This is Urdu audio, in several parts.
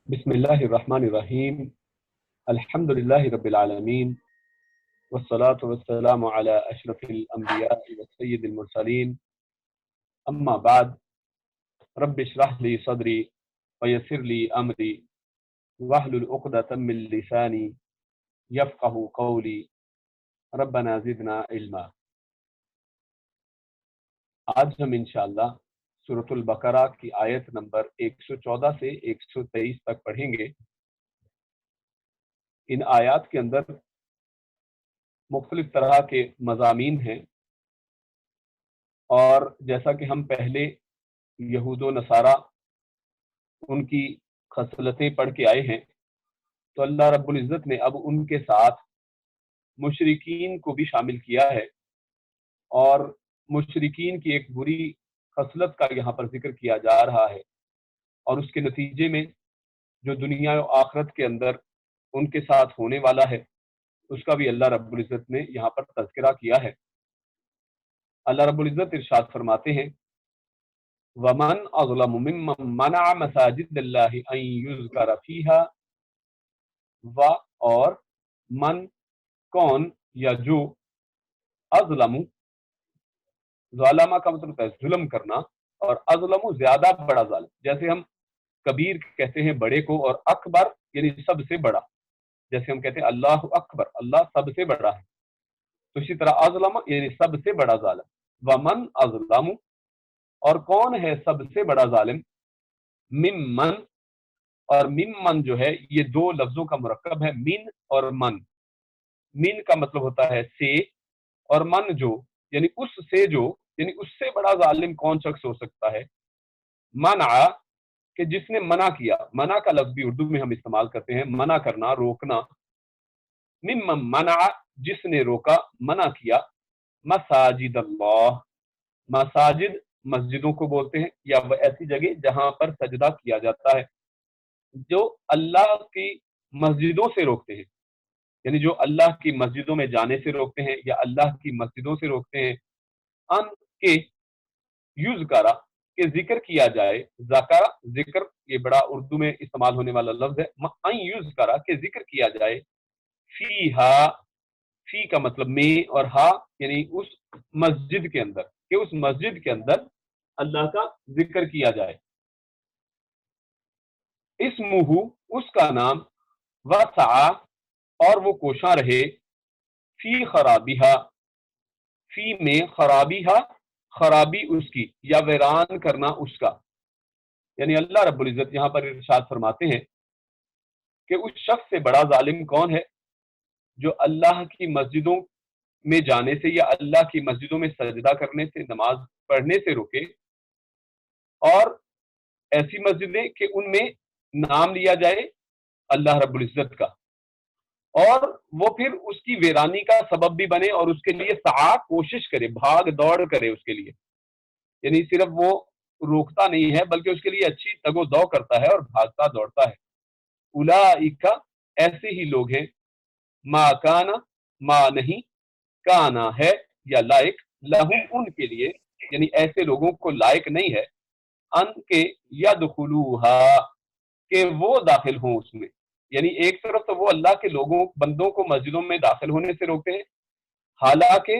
بسم اللہ الرحمن الرحیم الحمد للہ رب العالمین والصلاة والسلام علی اشرف الانبیاء والسید المرسلین اما بعد رب اشرح لی صدری ویسر لی امری واحلل عقدۃ من لسانی یفقہوا قولی ربنا زدنا علما۔ آج ہم انشاءاللہ سورۃ البقرہ کی آیت نمبر 114 سے 123 تک پڑھیں گے۔ ان آیات کے اندر مختلف طرح کے مضامین ہیں، اور جیسا کہ ہم پہلے یہود و نصارہ ان کی خصلتیں پڑھ کے آئے ہیں، تو اللہ رب العزت نے اب ان کے ساتھ مشرکین کو بھی شامل کیا ہے، اور مشرکین کی ایک بری خصلت کا یہاں پر ذکر کیا جا رہا ہے، اور اس کے نتیجے میں جو دنیا و آخرت کے اندر ان کے ساتھ ہونے والا ہے اس کا بھی اللہ رب العزت نے یہاں پر تذکرہ کیا ہے۔ اللہ رب العزت ارشاد فرماتے ہیں وَمَنْ أَظْلَمُ مِمَّنْ مَنَعَ مَسَاجِدَ اللَّهِ أَنْ يُذْكَرَ فِيهَا اور من کون یا جو اظلم، ظالمہ کا مطلب ہے ظلم کرنا، اور اظلم زیادہ بڑا ظالم، جیسے ہم کبیر کہتے ہیں بڑے کو، اور اکبر یعنی سب سے بڑا، جیسے ہم کہتے ہیں اللہ اکبر، اللہ سب سے بڑا ہے، تو اسی طرح اظلم یعنی سب سے بڑا ظالم۔ ومن اظلم، اور کون ہے سب سے بڑا ظالم، ممن، اور ممن جو ہے یہ دو لفظوں کا مرکب ہے، من اور من۔ من کا مطلب ہوتا ہے سے، اور من جو یعنی اس سے، جو یعنی اس سے بڑا ظالم کون شخص ہو سکتا ہے۔ منع کہ جس نے منع کیا، منع کا لفظ بھی اردو میں ہم استعمال کرتے ہیں، منع کرنا، روکنا۔ ممن منع جس نے روکا، منع کیا، مساجد اللہ، مساجد مسجدوں کو بولتے ہیں، یا وہ ایسی جگہ جہاں پر سجدہ کیا جاتا ہے، جو اللہ کی مسجدوں سے روکتے ہیں، یعنی جو اللہ کی مسجدوں میں جانے سے روکتے ہیں یا اللہ کی مسجدوں سے روکتے ہیں، ان کے یذکر کہ ذکر کیا جائے، ذکر ذکر یہ بڑا اردو میں استعمال ہونے والا لفظ ہے، ان یذکر کہ ذکر کیا جائے، فیہا فی کا مطلب میں، اور ہا یعنی اس مسجد کے اندر، کہ اس مسجد کے اندر اللہ کا ذکر کیا جائے۔ اسمہ اس کا نام، وسع اور وہ کوشاں رہے، فی خرابیہا فی میں، خرابیہا خرابی اس کی یا ویران کرنا اس کا، یعنی اللہ رب العزت یہاں پر ارشاد فرماتے ہیں کہ اس شخص سے بڑا ظالم کون ہے جو اللہ کی مسجدوں میں جانے سے یا اللہ کی مسجدوں میں سجدہ کرنے سے، نماز پڑھنے سے روکے، اور ایسی مسجدیں کہ ان میں نام لیا جائے اللہ رب العزت کا، اور وہ پھر اس کی ویرانی کا سبب بھی بنے، اور اس کے لیے سعی کوشش کرے، بھاگ دوڑ کرے اس کے لیے، یعنی صرف وہ روکتا نہیں ہے بلکہ اس کے لیے اچھی تگ و دو کرتا ہے اور بھاگتا دوڑتا ہے۔ اولئک ایسے ہی لوگ ہیں، ما کانا ما نہیں، کانا ہے یا لائق، لہم ان کے لیے، یعنی ایسے لوگوں کو لائق نہیں ہے، ان کے یدخلوہا کہ وہ داخل ہوں اس میں، یعنی ایک طرف تو وہ اللہ کے لوگوں بندوں کو مسجدوں میں داخل ہونے سے روکتے ہیں، حالانکہ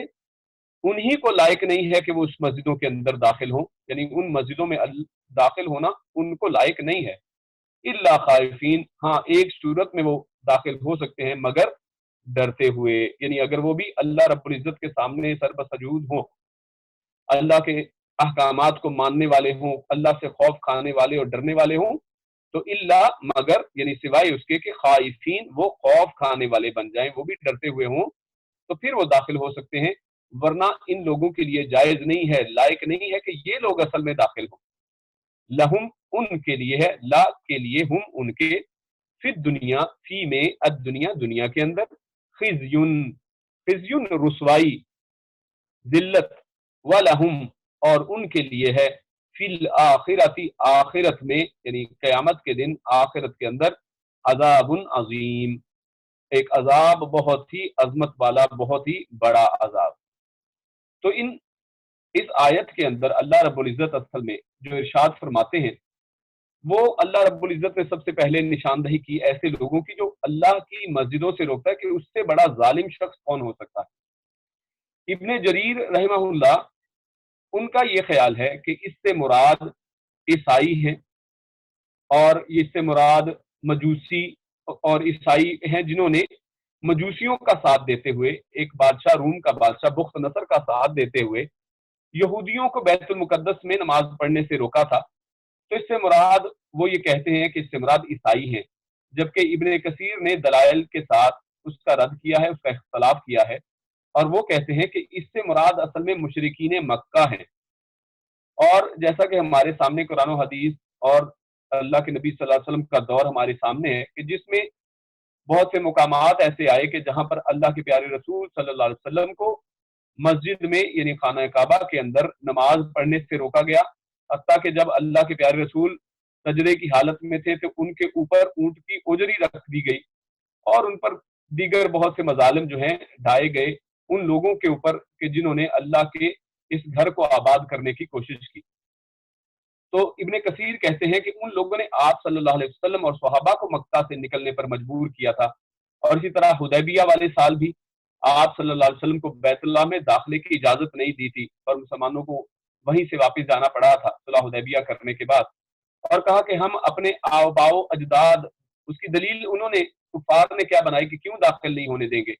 انہی کو لائق نہیں ہے کہ وہ اس مسجدوں کے اندر داخل ہوں، یعنی ان مسجدوں میں داخل ہونا ان کو لائق نہیں ہے۔ الا خائفین، ہاں ایک صورت میں وہ داخل ہو سکتے ہیں مگر ڈرتے ہوئے، یعنی اگر وہ بھی اللہ رب العزت کے سامنے سر بسجود ہوں، اللہ کے احکامات کو ماننے والے ہوں، اللہ سے خوف کھانے والے اور ڈرنے والے ہوں، تو اللہ مگر یعنی سوائے اس کے کہ خائفین وہ خوف کھانے والے بن جائیں، وہ بھی ڈرتے ہوئے ہوں، تو پھر وہ داخل ہو سکتے ہیں، ورنہ ان لوگوں کے لیے جائز نہیں ہے، لائق نہیں ہے کہ یہ لوگ اصل میں داخل ہوں۔ لہم ان کے لیے ہے، لا کے لیے، ہم ان کے، فی دنیا فی میں، الدنیا دنیا کے اندر، خزیون خزیون رسوائی، ذلت، ولہم اور ان کے لیے ہے، فی الآخرتی آخرت میں یعنی قیامت کے دن، آخرت کے اندر، عذاب عظیم ایک عذاب بہت ہی عظمت والا، بہت ہی بڑا عذاب۔ تو اس آیت کے اندر اللہ رب العزت اصل میں جو ارشاد فرماتے ہیں وہ اللہ رب العزت نے سب سے پہلے نشاندہی کی ایسے لوگوں کی جو اللہ کی مسجدوں سے روکتا ہے کہ اس سے بڑا ظالم شخص کون ہو سکتا ہے۔ ابن جریر رحمہ اللہ ان کا یہ خیال ہے کہ اس سے مراد عیسائی ہیں، اور اس سے مراد مجوسی اور عیسائی ہیں جنہوں نے مجوسیوں کا ساتھ دیتے ہوئے، ایک بادشاہ روم کا بادشاہ بخت نصر کا ساتھ دیتے ہوئے یہودیوں کو بیت المقدس میں نماز پڑھنے سے روکا تھا۔ تو اس سے مراد وہ یہ کہتے ہیں کہ اس سے مراد عیسائی ہیں، جبکہ ابن کثیر نے دلائل کے ساتھ اس کا رد کیا ہے، اس کا اختلاف کیا ہے، اور وہ کہتے ہیں کہ اس سے مراد اصل میں مشرکین مکہ ہیں۔ اور جیسا کہ ہمارے سامنے قرآن و حدیث اور اللہ کے نبی صلی اللہ علیہ وسلم کا دور ہمارے سامنے ہے کہ جس میں بہت سے مقامات ایسے آئے کہ جہاں پر اللہ کے پیارے رسول صلی اللہ علیہ وسلم کو مسجد میں یعنی خانہ کعبہ کے اندر نماز پڑھنے سے روکا گیا، حتیٰ کہ جب اللہ کے پیارے رسول سجدے کی حالت میں تھے تو ان کے اوپر اونٹ کی اجری رکھ دی گئی، اور ان پر دیگر بہت سے مظالم جو ہیں ڈھائے گئے ان لوگوں کے اوپر کہ جنہوں نے اللہ کے اس گھر کو آباد کرنے کی کوشش کی۔ تو ابن کثیر کہتے ہیں کہ ان لوگوں نے آپ صلی اللہ علیہ وسلم اور صحابہ کو مکہ سے نکلنے پر مجبور کیا تھا، اور اسی طرح حدیبیہ والے سال بھی آپ صلی اللہ علیہ وسلم کو بیت اللہ میں داخلے کی اجازت نہیں دی تھی، اور مسلمانوں کو وہیں سے واپس جانا پڑا تھا صلح حدیبیہ کرنے کے بعد، اور کہا کہ ہم اپنے آباء و اجداد، اس کی دلیل انہوں نے کفار نے کیا بنائی کہ کیوں داخل نہیں ہونے دیں گے،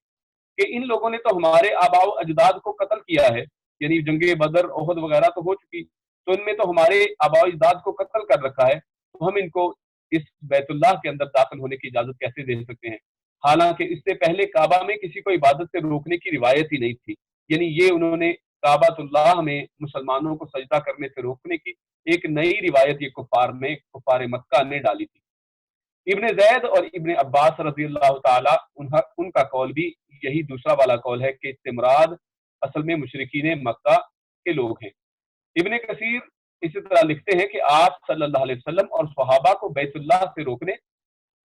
کہ ان لوگوں نے تو ہمارے آباء و اجداد کو قتل کیا ہے، یعنی جنگ بدر احد وغیرہ تو ہو چکی، تو ان میں تو ہمارے آباء و اجداد کو قتل کر رکھا ہے، تو ہم ان کو اس بیت اللہ کے اندر داخل ہونے کی اجازت کیسے دے سکتے ہیں؟ حالانکہ اس سے پہلے کعبہ میں کسی کو عبادت سے روکنے کی روایت ہی نہیں تھی، یعنی یہ انہوں نے کعبۃ اللہ میں مسلمانوں کو سجدہ کرنے سے روکنے کی ایک نئی روایت یہ کفار مکہ نے ڈالی تھی۔ ابن زید اور ابن عباس رضی اللہ تعالی ان کا قول بھی یہی دوسرا والا قول ہے کہ اس سے مراد اصل میں مشرکین مکہ کے لوگ ہیں۔ ابن کثیر اسی طرح لکھتے ہیں کہ آپ صلی اللہ علیہ وسلم اور صحابہ کو بیت اللہ سے روکنے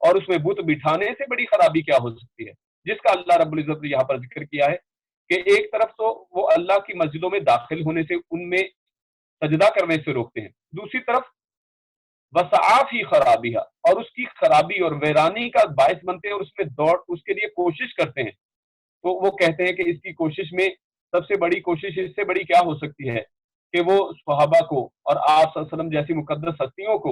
اور اس میں بت بٹھانے سے بڑی خرابی کیا ہو سکتی ہے، جس کا اللہ رب العزت نے یہاں پر ذکر کیا ہے کہ ایک طرف تو وہ اللہ کی مسجدوں میں داخل ہونے سے، ان میں سجدہ کرنے سے روکتے ہیں، دوسری طرف وسعا فی خرابیہ، اور اس کی خرابی اور ویرانی کا باعث بنتے ہیں، اور اس میں دوڑ اس کے لیے کوشش کرتے ہیں۔ تو وہ کہتے ہیں کہ اس کی کوشش میں سب سے بڑی کوشش اس سے بڑی کیا ہو سکتی ہے کہ وہ صحابہ کو اور آپ صلی اللہ علیہ وسلم جیسی مقدس ہستیوں کو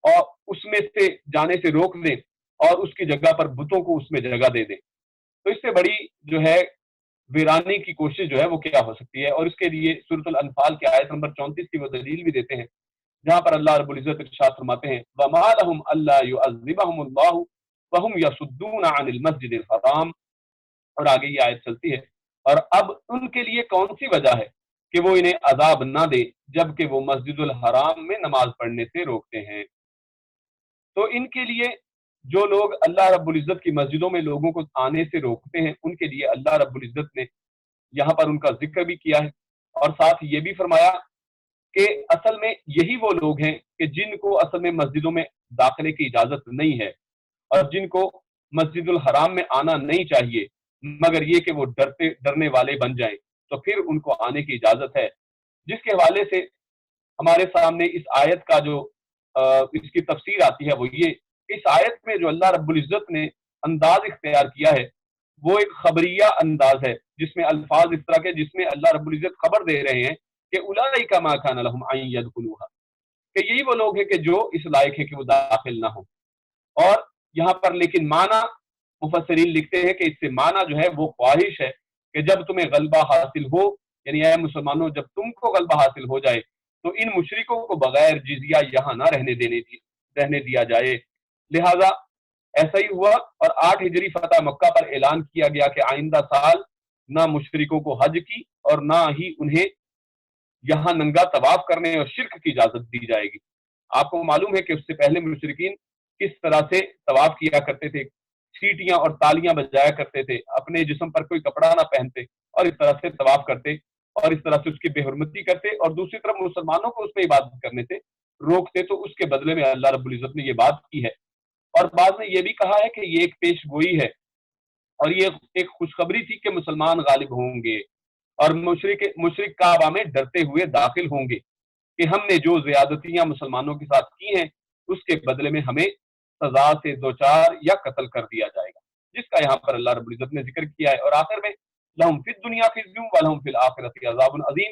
اور اس میں سے جانے سے روک دیں، اور اس کی جگہ پر بتوں کو اس میں جگہ دے دیں۔ تو اس سے بڑی جو ہے ویرانی کی کوشش جو ہے وہ کیا ہو سکتی ہے، اور اس کے لیے سورۃ الانفال کی آیت نمبر 34 کی وہ دلیل بھی دیتے ہیں، جہاں پر اللہ رب العزت ارشاد فرماتے ہیں وَمَا لَهُمْ أَلَّا يُعَذِّبَهُمُ اللَّهُ وَهُمْ يَصُدُّونَ عَنِ الْمَسْجِدِ الْحَرَامِ، اور آگے یہ آیت چلتی ہے، اور اب ان کے لیے کون سی وجہ ہے کہ وہ انہیں عذاب نہ دے جبکہ وہ مسجد الحرام میں نماز پڑھنے سے روکتے ہیں۔ تو ان کے لیے جو لوگ اللہ رب العزت کی مسجدوں میں لوگوں کو آنے سے روکتے ہیں، ان کے لیے اللہ رب العزت نے یہاں پر ان کا ذکر بھی کیا ہے، اور ساتھ یہ بھی فرمایا کہ اصل میں یہی وہ لوگ ہیں کہ جن کو اصل میں مسجدوں میں داخلے کی اجازت نہیں ہے، اور جن کو مسجد الحرام میں آنا نہیں چاہیے، مگر یہ کہ وہ ڈرنے والے بن جائیں تو پھر ان کو آنے کی اجازت ہے، جس کے حوالے سے ہمارے سامنے اس آیت کا جو اس کی تفسیر آتی ہے وہ یہ کہ اس آیت میں جو اللہ رب العزت نے انداز اختیار کیا ہے وہ ایک خبریہ انداز ہے، جس میں الفاظ اس طرح کے جس میں اللہ رب العزت خبر دے رہے ہیں کہ اولئک ما کان لهم ان يدخلوها، کہ یہی وہ لوگ ہیں کہ جو اس لائق ہے کہ وہ داخل نہ ہوں۔ اور یہاں پر لیکن معنی مفسرین لکھتے ہیں کہ اس سے معنی جو ہے وہ خواہش ہے کہ جب تمہیں غلبہ حاصل ہو، یعنی اے مسلمانوں جب تم کو غلبہ حاصل ہو جائے تو ان مشرکوں کو بغیر جزیہ یہاں نہ رہنے دیا جائے۔ لہذا ایسا ہی ہوا، اور 8 ہجری فتح مکہ پر اعلان کیا گیا کہ آئندہ سال نہ مشرکوں کو حج کی اور نہ ہی انہیں یہاں ننگا طواف کرنے اور شرک کی اجازت دی جائے گی۔ آپ کو معلوم ہے کہ اس سے پہلے مشرکین کس طرح سے طواف کیا کرتے تھے، سیٹیاں اور تالیاں بجایا کرتے تھے، اپنے جسم پر کوئی کپڑا نہ پہنتے اور اس طرح سے طواف کرتے اور اس طرح سے اس کی بے حرمتی کرتے، اور دوسری طرف مسلمانوں کو اس میں عبادت کرنے سے روکتے۔ تو اس کے بدلے میں اللہ رب العزت نے یہ بات کی ہے، اور بعض نے یہ بھی کہا ہے کہ یہ ایک پیش گوئی ہے اور یہ ایک خوشخبری تھی کہ مسلمان غالب ہوں گے اور مشرک کعبہ میں ڈرتے ہوئے داخل ہوں گے، کہ ہم نے جو زیادتیاں مسلمانوں کے ساتھ کی ہیں اس کے بدلے میں ہمیں سزا سے دوچار یا قتل کر دیا جائے گا، جس کا یہاں پر اللہ رب العزت نے ذکر کیا ہے۔ اور آخر میں لہم فی الدنیا خزی ولہم فی الآخرۃ عذاب عظیم،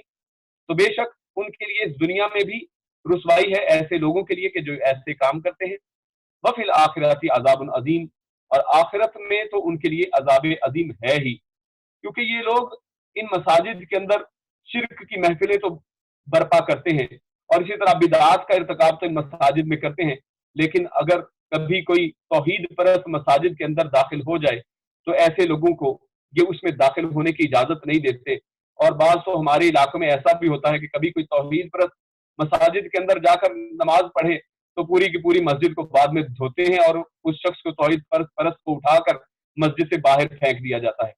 تو بے شک ان کے لیے اس دنیا میں بھی رسوائی ہے ایسے لوگوں کے لیے کہ جو ایسے کام کرتے ہیں، وفی الآخرۃ عذاب عظیم، اور آخرت میں تو ان کے لیے عذاب عظیم ہے ہی، کیونکہ یہ لوگ ان مساجد کے اندر شرک کی محفلیں تو برپا کرتے ہیں اور اسی طرح بدعات کا ارتکاب تو ان مساجد میں کرتے ہیں، لیکن اگر کبھی کوئی توحید پرست مساجد کے اندر داخل ہو جائے تو ایسے لوگوں کو یہ اس میں داخل ہونے کی اجازت نہیں دیتے۔ اور بعض تو ہمارے علاقوں میں ایسا بھی ہوتا ہے کہ کبھی کوئی توحید پرست مساجد کے اندر جا کر نماز پڑھے تو پوری کی پوری مسجد کو بعد میں دھوتے ہیں اور اس شخص کو توحید پرست کو اٹھا کر مسجد سے باہر پھینک دیا جاتا ہے۔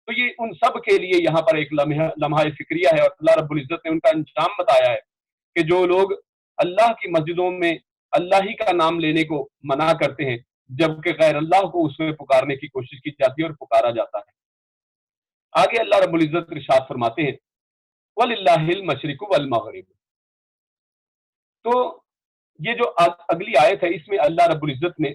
تو یہ ان سب کے لیے یہاں پر ایک لمحہ فکریہ ہے، اور اللہ رب العزت نے ان کا انجام بتایا ہے کہ جو لوگ اللہ کی مسجدوں میں اللہ ہی کا نام لینے کو منع کرتے ہیں جبکہ غیر اللہ کو اس میں پکارنے کی کوشش کی جاتی ہے اور پکارا جاتا ہے۔ آگے اللہ رب العزت ارشاد فرماتے ہیں وَلِلَّهِ الْمَشْرِقُ وَالْمَغْرِبُ، تو یہ جو اگلی آیت ہے اس میں اللہ رب العزت نے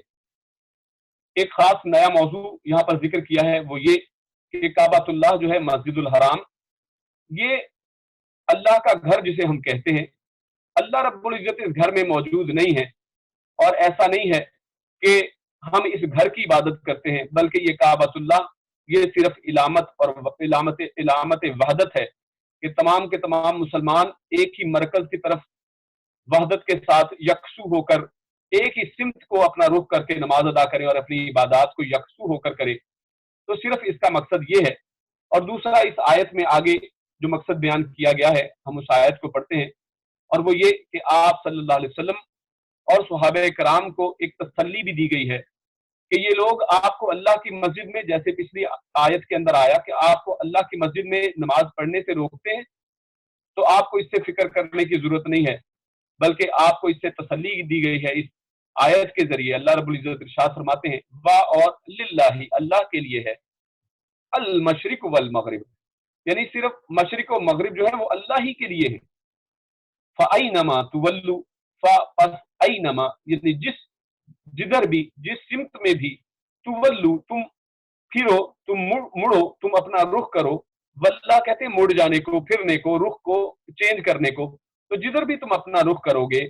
ایک خاص نیا موضوع یہاں پر ذکر کیا ہے، وہ یہ کہ کعبۃ اللہ جو ہے مسجد الحرام، یہ اللہ کا گھر جسے ہم کہتے ہیں، اللہ رب العزت اس گھر میں موجود نہیں ہے، اور ایسا نہیں ہے کہ ہم اس گھر کی عبادت کرتے ہیں، بلکہ یہ کعبۃ اللہ یہ صرف علامت وحدت ہے کہ تمام کے تمام مسلمان ایک ہی مرکز کی طرف وحدت کے ساتھ یکسو ہو کر ایک ہی سمت کو اپنا رخ کر کے نماز ادا کریں اور اپنی عبادات کو یکسو ہو کر کریں، تو صرف اس کا مقصد یہ ہے۔ اور دوسرا اس آیت میں آگے جو مقصد بیان کیا گیا ہے ہم اس آیت کو پڑھتے ہیں، اور وہ یہ کہ آپ صلی اللہ علیہ وسلم اور صحابہ کرام کو ایک تسلی بھی دی گئی ہے کہ یہ لوگ آپ کو اللہ کی مسجد میں، جیسے پچھلی آیت کے اندر آیا کہ آپ کو اللہ کی مسجد میں نماز پڑھنے سے روکتے ہیں، تو آپ کو اس سے فکر کرنے کی ضرورت نہیں ہے، بلکہ آپ کو اس سے تسلی دی گئی ہے۔ اس آیت کے ذریعے اللہ رب العزت ارشاد فرماتے ہیں وا اور للہ، اللہ کے لیے ہے، المشرق والمغرب، یعنی صرف مشرق و مغرب جو ہے وہ اللہ ہی کے لیے ہے۔ فَأَيْنَمَا تُوَلُّوا، پس اینما یعنی جدھر بھی، جس سمت میں بھی، تولو تم پھرو، تم مڑو، تم اپنا رخ کرو، واللہ کہتے ہیں مڑ جانے کو، پھرنے کو، رخ کو چینج کرنے کو، تو جدھر بھی تم اپنا رخ کرو گے،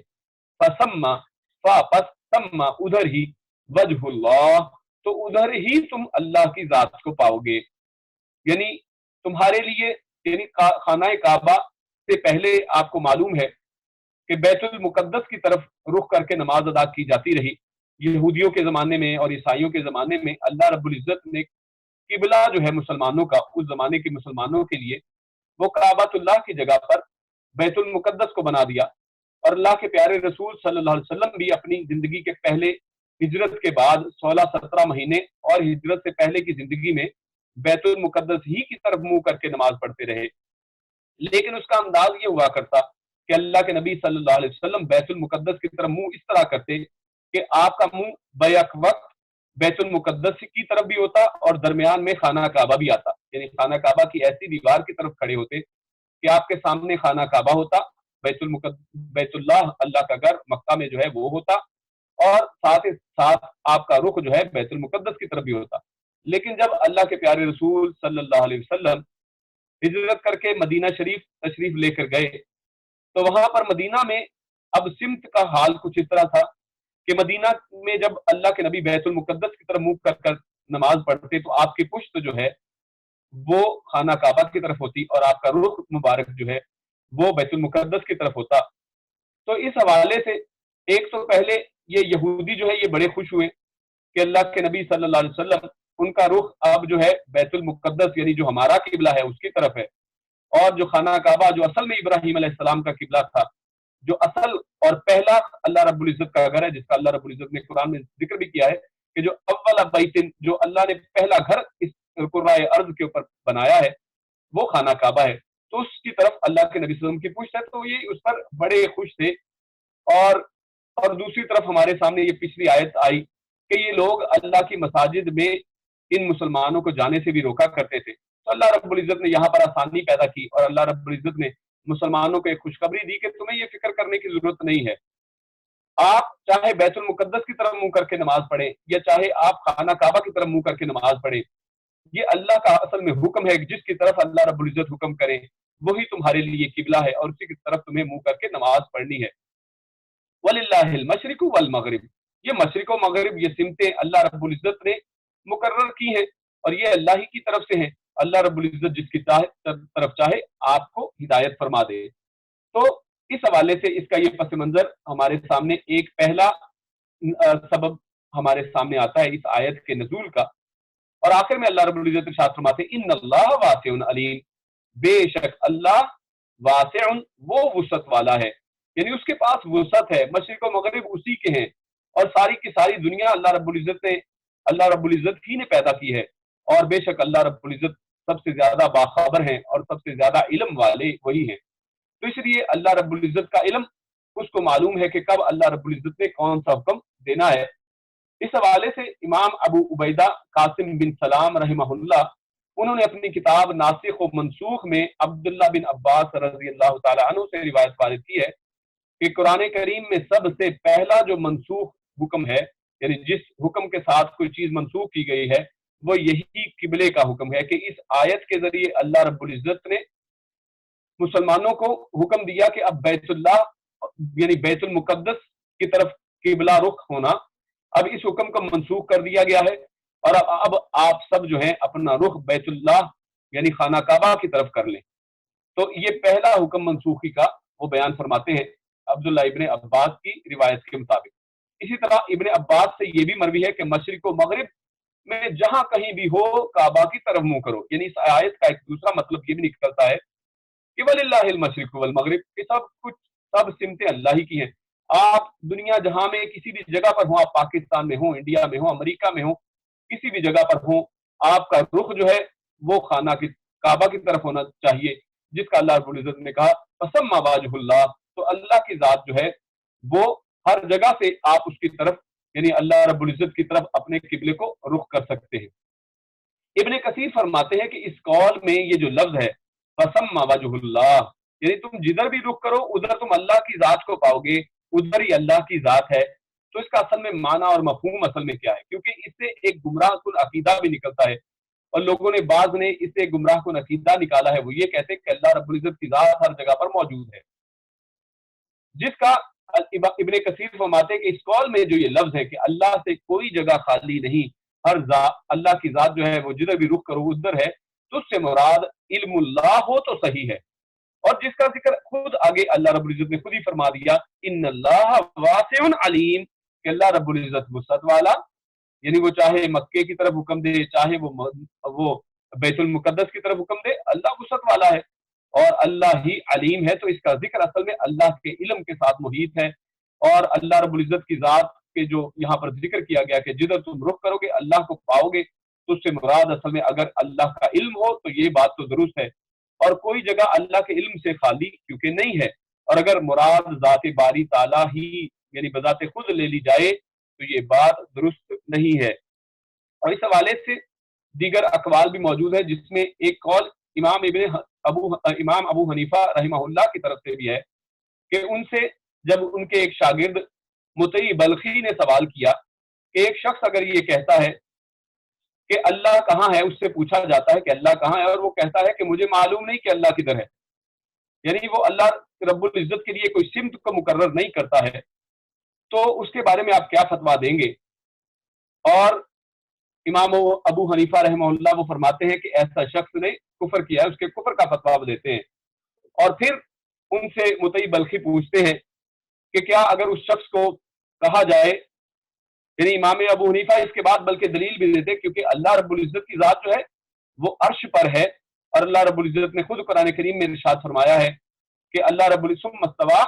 فسما پس سما ادھر ہی، وجہ اللہ تو ادھر ہی تم اللہ کی ذات کو پاؤ گے، یعنی تمہارے لیے، یعنی خانہ کعبہ سے پہلے آپ کو معلوم ہے کہ بیت المقدس کی طرف رخ کر کے نماز ادا کی جاتی رہی۔ یہودیوں کے زمانے میں اور عیسائیوں کے زمانے میں اللہ رب العزت نے قبلہ جو ہے مسلمانوں کا، اس زمانے کے مسلمانوں کے لیے وہ کعبۃ اللہ کی جگہ پر بیت المقدس کو بنا دیا، اور اللہ کے پیارے رسول صلی اللہ علیہ وسلم بھی اپنی زندگی کے پہلے، ہجرت کے بعد 16-17 مہینے اور ہجرت سے پہلے کی زندگی میں بیت المقدس ہی کی طرف منہ کر کے نماز پڑھتے رہے، لیکن اس کا انداز یہ ہوا کرتا کہ اللہ کے نبی صلی اللہ علیہ وسلم بیت المقدس کی طرف منہ اس طرح کرتے کہ آپ کا منہ بیک وقت بیت المقدس کی طرف بھی ہوتا اور درمیان میں خانہ کعبہ بھی آتا، یعنی خانہ کعبہ کی ایسی دیوار کی طرف کھڑے ہوتے کہ آپ کے سامنے خانہ کعبہ ہوتا، بیت اللہ اللہ کا گھر مکہ میں جو ہے وہ ہوتا، اور ساتھ ہی ساتھ آپ کا رخ جو ہے بیت المقدس کی طرف بھی ہوتا۔ لیکن جب اللہ کے پیارے رسول صلی اللہ علیہ وسلم ہجرت کر کے مدینہ شریف تشریف لے کر گئے، تو وہاں پر مدینہ میں اب سمت کا حال کچھ اس طرح تھا کہ مدینہ میں جب اللہ کے نبی بیت المقدس کی طرف منہ کر کر نماز پڑھتے تو آپ کی پشت جو ہے وہ خانہ کعبہ کی طرف ہوتی اور آپ کا رخ مبارک جو ہے وہ بیت المقدس کی طرف ہوتا۔ تو اس حوالے سے ایک تو پہلے یہ یہودی جو ہے یہ بڑے خوش ہوئے کہ اللہ کے نبی صلی اللہ علیہ وسلم ان کا رخ اب جو ہے بیت المقدس یعنی جو ہمارا قبلہ ہے اس کی طرف ہے، اور جو خانہ کعبہ جو اصل میں ابراہیم علیہ السلام کا قبلہ تھا، جو اصل اور پہلا اللہ رب العزت کا گھر ہے، جس کا اللہ رب العزت نے قرآن میں ذکر بھی کیا ہے کہ جو اول بیت، جو اللہ نے پہلا گھر اس قرائے ارض کے اوپر بنایا ہے وہ خانہ کعبہ ہے، تو اس کی طرف اللہ کے نبی صلی اللہ علیہ وسلم کی پشت ہے، تو یہ اس پر بڑے خوش تھے۔ اور دوسری طرف ہمارے سامنے یہ پچھلی آیت آئی کہ یہ لوگ اللہ کی مساجد میں ان مسلمانوں کو جانے سے بھی روکا کرتے تھے، تو اللہ رب العزت نے یہاں پر آسانی پیدا کی اور اللہ رب العزت نے مسلمانوں کو ایک خوشخبری دی کہ تمہیں یہ فکر کرنے کی ضرورت نہیں ہے آپ چاہے بیت المقدس کی طرف منہ کر کے نماز پڑھیں یا چاہے آپ خانہ کعبہ کی طرف منہ کر کے نماز پڑھیں، یہ اللہ کا اصل میں حکم ہے، جس کی طرف اللہ رب العزت حکم کرے وہی تمہارے لیے قبلہ ہے اور اسی کی طرف تمہیں منہ کر کے نماز پڑھنی ہے۔ وَلِلَّهِ الْمَشْرِقُ وَالْمَغْرِبُ، یہ مشرق و مغرب، یہ سمتیں اللہ رب العزت نے مقرر کی ہیں اور یہ اللہ ہی کی طرف سے ہیں۔ اللہ رب العزت جس کی طرف چاہے آپ کو ہدایت فرما دے۔ تو اس حوالے سے اس کا یہ پس منظر ہمارے سامنے ایک پہلا سبب ہمارے سامنے آتا ہے اس آیت کے نزول کا، اور آخر میں اللہ رب العزت ارشاد فرماتے ہیں ان اللہ واسع علیم، بے شک اللہ واسع، وہ وسعت والا ہے، یعنی اس کے پاس وسعت ہے، مشرق و مغرب اسی کے ہیں، اور ساری کی ساری دنیا اللہ رب العزت ہی نے پیدا کی ہے، اور بے شک اللہ رب العزت سب سے زیادہ باخبر ہیں اور سب سے زیادہ علم والے وہی ہیں۔ تو اس لیے اللہ رب العزت کا علم، اس کو معلوم ہے کہ کب اللہ رب العزت نے کون سا حکم دینا ہے۔ اس حوالے سے امام ابو عبیدہ قاسم بن سلام رحمہ اللہ، انہوں نے اپنی کتاب ناسخ و منسوخ میں عبداللہ بن عباس رضی اللہ تعالی عنہ سے روایت وارد کی ہے کہ قرآن کریم میں سب سے پہلا جو منسوخ حکم ہے، یعنی جس حکم کے ساتھ کوئی چیز منسوخ کی گئی ہے، وہ یہی قبلے کا حکم ہے، کہ اس آیت کے ذریعے اللہ رب العزت نے مسلمانوں کو حکم دیا کہ اب بیت اللہ یعنی بیت المقدس کی طرف قبلہ رخ ہونا، اب اس حکم کو منسوخ کر دیا گیا ہے، اور اب آپ سب جو ہیں اپنا رخ بیت اللہ یعنی خانہ کعبہ کی طرف کر لیں۔ تو یہ پہلا حکم منسوخی کا وہ بیان فرماتے ہیں عبداللہ ابن عباس کی روایت کے مطابق۔ اسی طرح ابن عباس سے یہ بھی مروی ہے کہ مشرق و مغرب میں جہاں کہیں بھی ہو کعبہ کی طرف منہ کرو، یعنی اس آیت کا ایک دوسرا مطلب یہ بھی نکلتا ہے کہ وَلِلَّهِ الْمَشْرِقُ وَالْمَغْرِبُ، کہ سب سمتیں اللہ ہی کی ہیں۔ آپ دنیا جہاں میں کسی بھی جگہ پر ہوں، آپ پاکستان میں ہوں، انڈیا میں ہوں، امریکہ میں ہوں، کسی بھی جگہ پر ہوں، آپ کا رخ جو ہے وہ خانہ کی کعبہ کی طرف ہونا چاہیے، جس کا اللہ رب العزت نے کہا فَثَمَّ وَجْهُ اللَّهِ، تو اللہ کی ذات جو ہے وہ ہر جگہ سے آپ اس کی طرف یعنی اللہ رب العزت کی طرف اپنے قبلے کو رخ کر سکتے ہیں۔ ابن کثیر فرماتے ہیں کہ اس قول میں یہ جو لفظ ہے فَثَمَّ وَجْهُ اللَّهِ، یعنی تم جدھر بھی رخ کرو ادھر تم اللہ کی ذات کو پاؤ گے، ادھر ہی اللہ کی ذات ہے۔ تو اس کا اصل میں معنی اور مفہوم اصل میں کیا ہے؟ کیونکہ اس سے ایک گمراہ کن عقیدہ بھی نکلتا ہے، اور لوگوں نے بعض نے اس سے گمراہ کن عقیدہ نکالا ہے، وہ یہ کہتے ہیں کہ اللہ رب العزت کی ذات ہر جگہ پر موجود ہے، جس کا ابن کثیر فرماتے ہیں کہ اس قول میں جو یہ لفظ ہے کہ اللہ سے کوئی جگہ خالی نہیں، ہر اللہ کی ذات جو ہے وہ جدھر بھی رخ کرو ادھر ہے، تو اس سے مراد علم اللہ ہو تو صحیح ہے، اور جس کا ذکر خود آگے اللہ رب العزت نے خود ہی فرما دیا ان اللہ واسع علیم، کہ اللہ رب العزت وسعت والا، یعنی وہ چاہے مکے کی طرف حکم دے، چاہے وہ بیت المقدس کی طرف حکم دے، اللہ وسعت والا ہے اور اللہ ہی علیم ہے۔ تو اس کا ذکر اصل میں اللہ کے علم کے ساتھ محیط ہے، اور اللہ رب العزت کی ذات کے جو یہاں پر ذکر کیا گیا کہ جدھر تم رخ کرو گے اللہ کو پاؤ گے، تو اس سے مراد اصل میں اگر اللہ کا علم ہو تو یہ بات تو درست ہے، اور کوئی جگہ اللہ کے علم سے خالی کیونکہ نہیں ہے، اور اگر مراد ذات باری تعالیٰ ہی یعنی بذات خود لے لی جائے تو یہ بات درست نہیں ہے۔ اور اس حوالے سے دیگر اقوال بھی موجود ہے، جس میں ایک قول امام ابو حنیفہ رحمہ اللہ کی طرف سے بھی ہے کہ ان سے جب ان کے ایک شاگرد مطیع بلخی نے سوال کیا کہ ایک شخص اگر یہ کہتا ہے کہ اللہ کہاں ہے، اس سے پوچھا جاتا ہے کہ اللہ کہاں ہے، اور وہ کہتا ہے کہ مجھے معلوم نہیں کہ اللہ کدھر ہے، یعنی وہ اللہ رب العزت کے لیے کوئی سمت کو مقرر نہیں کرتا ہے، تو اس کے بارے میں آپ کیا فتویٰ دیں گے؟ اور امام ابو حنیفہ رحمہ اللہ وہ فرماتے ہیں کہ ایسا شخص نے کفر کیا ہے، اس کے کفر کا فتویٰ دیتے ہیں، اور پھر ان سے مطیع بلخی پوچھتے ہیں کہ کیا اگر اس شخص کو کہا جائے، یعنی امام ابو حنیفہ اس کے بعد بلکہ دلیل بھی دیتے کیونکہ اللہ رب العزت کی ذات جو ہے وہ عرش پر ہے، اور اللہ رب العزت نے خود قرآن کریم میں ارشاد فرمایا ہے کہ اللہ رب العزت استوى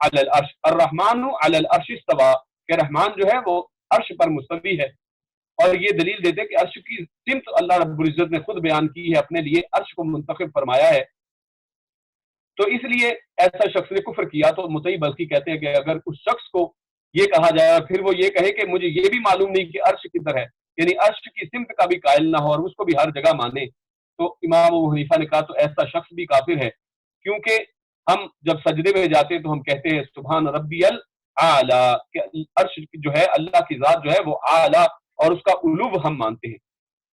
علی العرش الرحمن علی العرش استوى، کہ رحمان جو ہے وہ عرش پر مستوی ہے، اور یہ دلیل دیتے کہ عرش کی سمت اللہ رب العزت نے خود بیان کی ہے، اپنے لیے عرش کو منتخب فرمایا ہے۔ تو اس لیے ایسا شخص نے کفر کیا، تو مطیع بلخی کہتے ہیں کہ اگر اس شخص کو یہ کہا جائے اور پھر وہ یہ کہے کہ مجھے یہ بھی معلوم نہیں کہ عرش کدھر ہے، یعنی عرش کی سمت کا بھی قائل نہ ہو اور اس کو بھی ہر جگہ مانے، تو امام ابو حنیفہ نے کہا تو ایسا شخص بھی کافر ہے، کیونکہ ہم جب سجدے میں جاتے ہیں تو ہم کہتے ہیں سبحان ربی اعلیٰ کہ عرش جو ہے اللہ کی ذات جو ہے وہ اعلیٰ اور اس کا علو ہم مانتے ہیں۔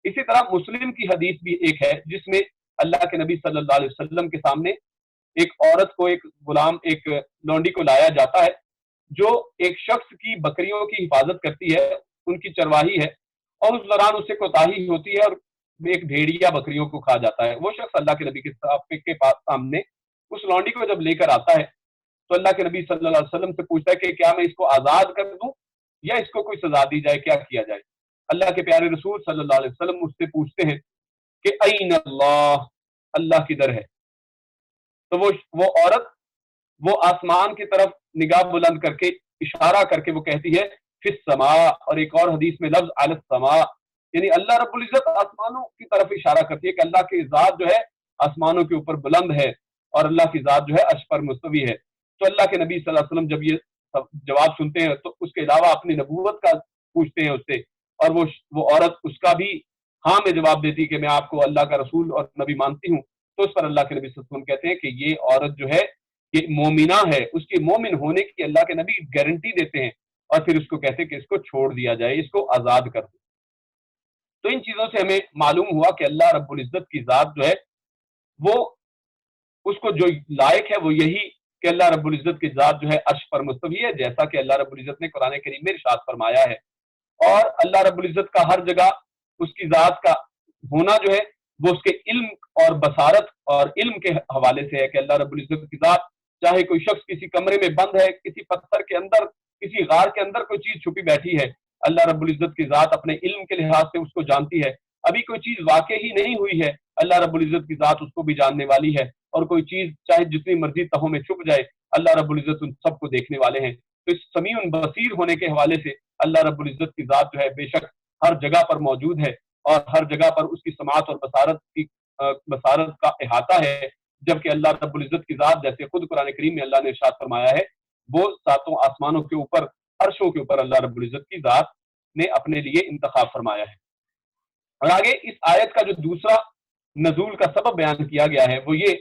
اسی طرح مسلم کی حدیث بھی ایک ہے جس میں اللہ کے نبی صلی اللہ علیہ وسلم کے سامنے ایک عورت کو، ایک غلام، ایک لونڈی کو لایا جاتا ہے جو ایک شخص کی بکریوں کی حفاظت کرتی ہے، ان کی چرواہی ہے، اور اس دوران اسے کوتاہی ہوتی ہے اور ایک بھیڑیا بکریوں کو کھا جاتا ہے۔ وہ شخص اللہ کے نبی کے پاس سامنے اس لونڈی کو جب لے کر آتا ہے تو اللہ کے نبی صلی اللہ علیہ وسلم سے پوچھتا ہے کہ کیا میں اس کو آزاد کر دوں یا اس کو کوئی سزا دی جائے، کیا کیا جائے؟ اللہ کے پیارے رسول صلی اللہ علیہ وسلم اس سے پوچھتے ہیں کہ این اللہ، اللہ کدھر ہے؟ تو وہ عورت وہ آسمان کی طرف نگاہ بلند کر کے اشارہ کر کے وہ کہتی ہے فی السماء، اور ایک اور حدیث میں لفظ علی السماء، یعنی اللہ رب العزت آسمانوں کی طرف اشارہ کرتی ہے کہ اللہ کی ذات جو ہے آسمانوں کے اوپر بلند ہے اور اللہ کی ذات جو ہے عرش پر مستوی ہے۔ تو اللہ کے نبی صلی اللہ علیہ وسلم جب یہ جواب سنتے ہیں تو اس کے علاوہ اپنی نبوت کا پوچھتے ہیں اس سے، اور وہ عورت اس کا بھی ہاں میں جواب دیتی کہ میں آپ کو اللہ کا رسول اور نبی مانتی ہوں۔ تو اس پر اللہ کے نبی صلی اللہ علیہ وسلم کہتے ہیں کہ یہ عورت جو ہے یہ مومنہ ہے، اس کے مومن ہونے کی اللہ کے نبی گارنٹی دیتے ہیں، اور پھر اس کو کہتے ہیں کہ اس کو چھوڑ دیا جائے، اس کو آزاد کر دو۔ تو ان چیزوں سے ہمیں معلوم ہوا کہ اللہ رب العزت کی ذات جو ہے وہ اس کو جو لائق ہے وہ یہی کہ اللہ رب العزت کی ذات جو ہے عرش پر مستوی ہے، جیسا کہ اللہ رب العزت نے قرآن کریم میں ارشاد فرمایا ہے۔ اور اللہ رب العزت کا ہر جگہ اس کی ذات کا ہونا جو ہے وہ اس کے علم اور بصارت اور علم کے حوالے سے ہے کہ اللہ رب العزت کی ذات، چاہے کوئی شخص کسی کمرے میں بند ہے، کسی پتھر کے اندر، کسی غار کے اندر کوئی چیز چھپی بیٹھی ہے، اللہ رب العزت کی ذات اپنے علم کے لحاظ سے اس کو جانتی ہے۔ ابھی کوئی چیز واقع ہی نہیں ہوئی ہے، اللہ رب العزت کی ذات اس کو بھی جاننے والی ہے، اور کوئی چیز چاہے جتنی مرضی تہوں میں چھپ جائے، اللہ رب العزت ان سب کو دیکھنے والے ہیں۔ تو اس سمیع بصیر ہونے کے حوالے سے اللہ رب العزت کی ذات جو ہے بے شک ہر جگہ پر موجود ہے، اور ہر جگہ پر اس کی سماعت اور بصارت کا احاطہ ہے، جبکہ اللہ رب العزت کی ذات جیسے خود قرآن کریم میں اللہ نے ارشاد فرمایا ہے وہ ساتوں آسمانوں کے اوپر، عرشوں کے اوپر اللہ رب العزت کی ذات نے اپنے لیے انتخاب فرمایا ہے۔ اور آگے اس آیت کا جو دوسرا نزول کا سبب بیان کیا گیا ہے وہ یہ،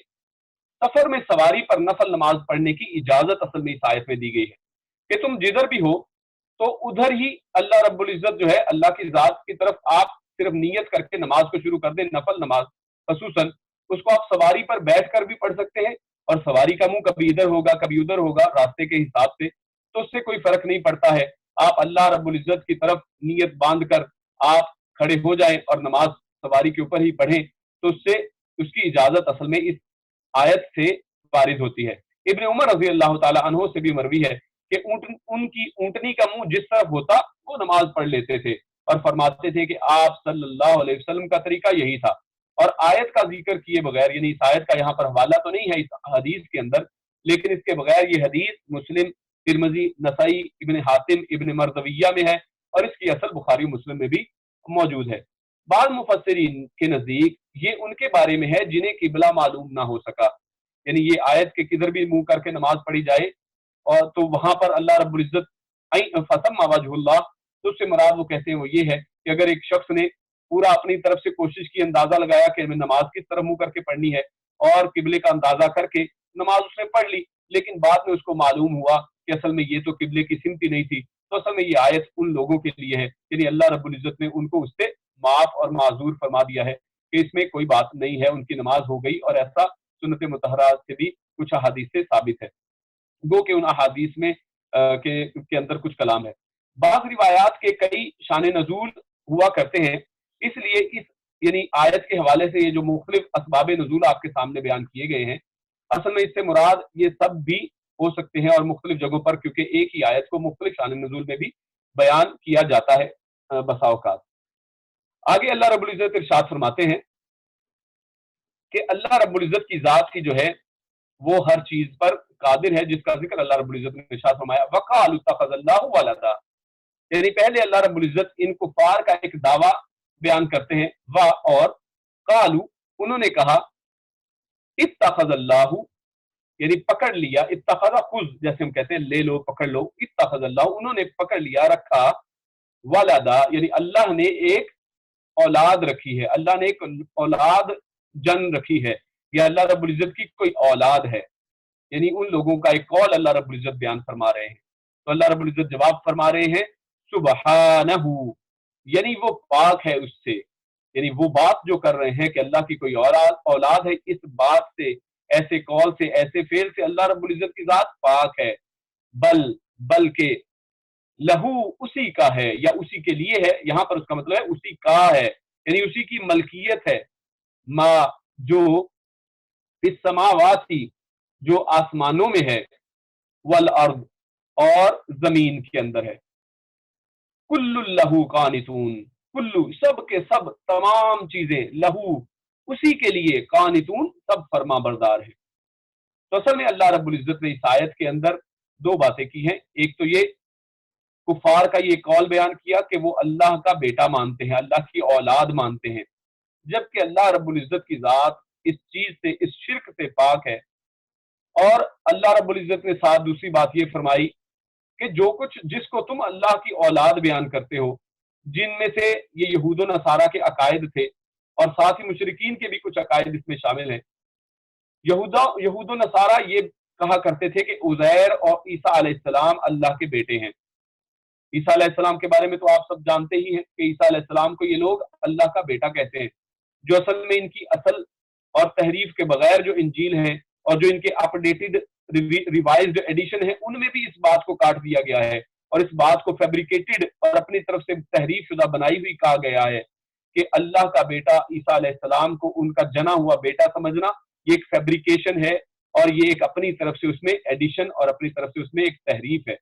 سفر میں سواری پر نفل نماز پڑھنے کی اجازت اصل میں اس آیت میں دی گئی ہے کہ تم جدھر بھی ہو تو ادھر ہی اللہ رب العزت جو ہے اللہ کی ذات کی طرف آپ صرف نیت کر کے نماز کو شروع کر دیں، نفل نماز خصوصاً اس کو آپ سواری پر بیٹھ کر بھی پڑھ سکتے ہیں، اور سواری کا منہ کبھی ادھر ہوگا کبھی ادھر ہوگا راستے کے حساب سے، تو اس سے کوئی فرق نہیں پڑتا ہے۔ آپ اللہ رب العزت کی طرف نیت باندھ کر آپ کھڑے ہو جائیں اور نماز سواری کے اوپر ہی پڑھیں، تو اس سے اس کی اجازت اصل میں اس آیت سے وارد ہوتی ہے۔ ابن عمر رضی اللہ تعالی عنہ سے بھی مروی ہے کہ ان کی اونٹنی کا منہ جس طرف ہوتا وہ نماز پڑھ لیتے تھے، اور فرماتے تھے کہ آپ صلی اللہ علیہ وسلم کا طریقہ یہی تھا۔ اور آیت کا ذکر کیے بغیر، یعنی اس آیت کا یہاں پر حوالہ تو نہیں ہے اس حدیث کے اندر، لیکن اس کے بغیر یہ حدیث مسلم، ترمذی، نسائی، ابن حاتم، ابن مردویہ میں ہے، اور اس کی اصل بخاری مسلم میں بھی موجود ہے۔ بعض مفسرین کے نزدیک یہ ان کے بارے میں ہے جنہیں قبلہ معلوم نہ ہو سکا، یعنی یہ آیت کے کدھر بھی منہ کر کے نماز پڑھی جائے، اور تو وہاں پر اللہ رب العزت فَثَمَّ وَجْهُ اللَّهِ، تو اس سے مراد وہ کہتے ہیں وہ یہ ہے کہ اگر ایک شخص نے پورا اپنی طرف سے کوشش کی، اندازہ لگایا کہ میں نماز کس طرف منہ کر کے پڑھنی ہے، اور قبلے کا اندازہ کر کے نماز اس نے پڑھ لی، لیکن بعد میں اس کو معلوم ہوا کہ اصل میں یہ تو قبلے کی سمت ہی نہیں تھی، تو اصل میں یہ آیت ان لوگوں کے لیے ہے، یعنی اللہ رب العزت نے ان کو اس سے معاف اور معذور فرما دیا ہے کہ اس میں کوئی بات نہیں ہے، ان کی نماز ہو گئی، اور ایسا سنت مطہرہ سے بھی کچھ احادیث سے ثابت ہے، گو کہ ان احادیث میں کے اندر کچھ کلام ہے۔ بعض روایات کے کئی شان نزول ہوا کرتے ہیں، اس لیے اس یعنی آیت کے حوالے سے یہ جو مختلف اسباب نزول آپ کے سامنے بیان کیے گئے ہیں، اصل میں اس سے مراد یہ سب بھی ہو سکتے ہیں، اور مختلف جگہوں پر کیونکہ ایک ہی آیت کو مختلف شان نزول میں بھی بیان کیا جاتا ہے بسا اوقات۔ آگے اللہ رب العزت ارشاد فرماتے ہیں کہ اللہ رب العزت کی ذات کی جو ہے وہ ہر چیز پر قادر ہے، جس کا ذکر اللہ رب العزت نے ارشاد فرمایا وَقَالُوا اتَّخَذَ اللَّهُ وَلَدًا، یعنی پہلے اللہ رب العزت ان کفار کا ایک دعویٰ بیان کرتے ہیں، اور قالو انہوں نے کہا، اتخذ اللہ یعنی پکڑ لیا، اتخذ خذ جیسے ہم کہتے ہیں لے لو پکڑ لو، اتخذ اللہ انہوں نے پکڑ لیا رکھا، ولدا یعنی اللہ نے ایک اولاد رکھی ہے، اللہ نے ایک اولاد جن رکھی ہے، یا اللہ رب العزت کی کوئی اولاد ہے، یعنی ان لوگوں کا ایک قول اللہ رب العزت بیان فرما رہے ہیں۔ تو اللہ رب العزت جواب فرما رہے ہیں سبحانہ، یعنی وہ پاک ہے اس سے، یعنی وہ بات جو کر رہے ہیں کہ اللہ کی کوئی اولاد ہے، اس بات سے، ایسے قول سے، ایسے فعل سے اللہ رب العزت کی ذات پاک ہے، بلکہ لہو اسی کا ہے یا اسی کے لیے ہے، یہاں پر اس کا مطلب ہے اسی کا ہے، یعنی اسی کی ملکیت ہے، ما جو اس سماواتی جو آسمانوں میں ہے، والارض اور زمین کے اندر ہے، کل لہو قانتون، کلو سب کے سب تمام چیزیں لہو اسی کے لیے قانتون سب فرما بردار ہے۔ تو اصل میں اللہ رب العزت نے اس آیت کے اندر دو باتیں کی ہیں، ایک تو یہ کفار کا یہ قول بیان کیا کہ وہ اللہ کا بیٹا مانتے ہیں، اللہ کی اولاد مانتے ہیں، جبکہ اللہ رب العزت کی ذات اس چیز سے، اس شرک سے پاک ہے۔ اور اللہ رب العزت نے ساتھ دوسری بات یہ فرمائی کہ جو کچھ جس کو تم اللہ کی اولاد بیان کرتے ہو، جن میں سے یہ یہود و نصارہ کے عقائد تھے، اور ساتھ ہی مشرکین کے بھی کچھ عقائد اس میں شامل ہیں۔ یہود و نصارہ یہ کہا کرتے تھے کہ عزیر اور عیسیٰ علیہ السلام اللہ کے بیٹے ہیں۔ عیسیٰ علیہ السلام کے بارے میں تو آپ سب جانتے ہی ہیں کہ عیسیٰ علیہ السلام کو یہ لوگ اللہ کا بیٹا کہتے ہیں، جو اصل میں ان کی اصل اور تحریف کے بغیر جو انجیل ہیں اور جو ان کے اپ ڈیٹڈ ریوائزڈ ایڈیشن ہیں، ان میں بھی اس بات کو کاٹ دیا گیا ہے اور اس بات کو فیبریکیٹڈ اور اپنی طرف سے تحریف شدہ بنائی ہوئی کہا گیا ہے کہ اللہ کا بیٹا عیسیٰ علیہ السلام کو ان کا جنا ہوا بیٹا سمجھنا یہ ایک فیبریکیشن ہے، اور یہ ایک اپنی طرف سے اس میں ایڈیشن اور اپنی طرف سے اس میں ایک تحریف ہے۔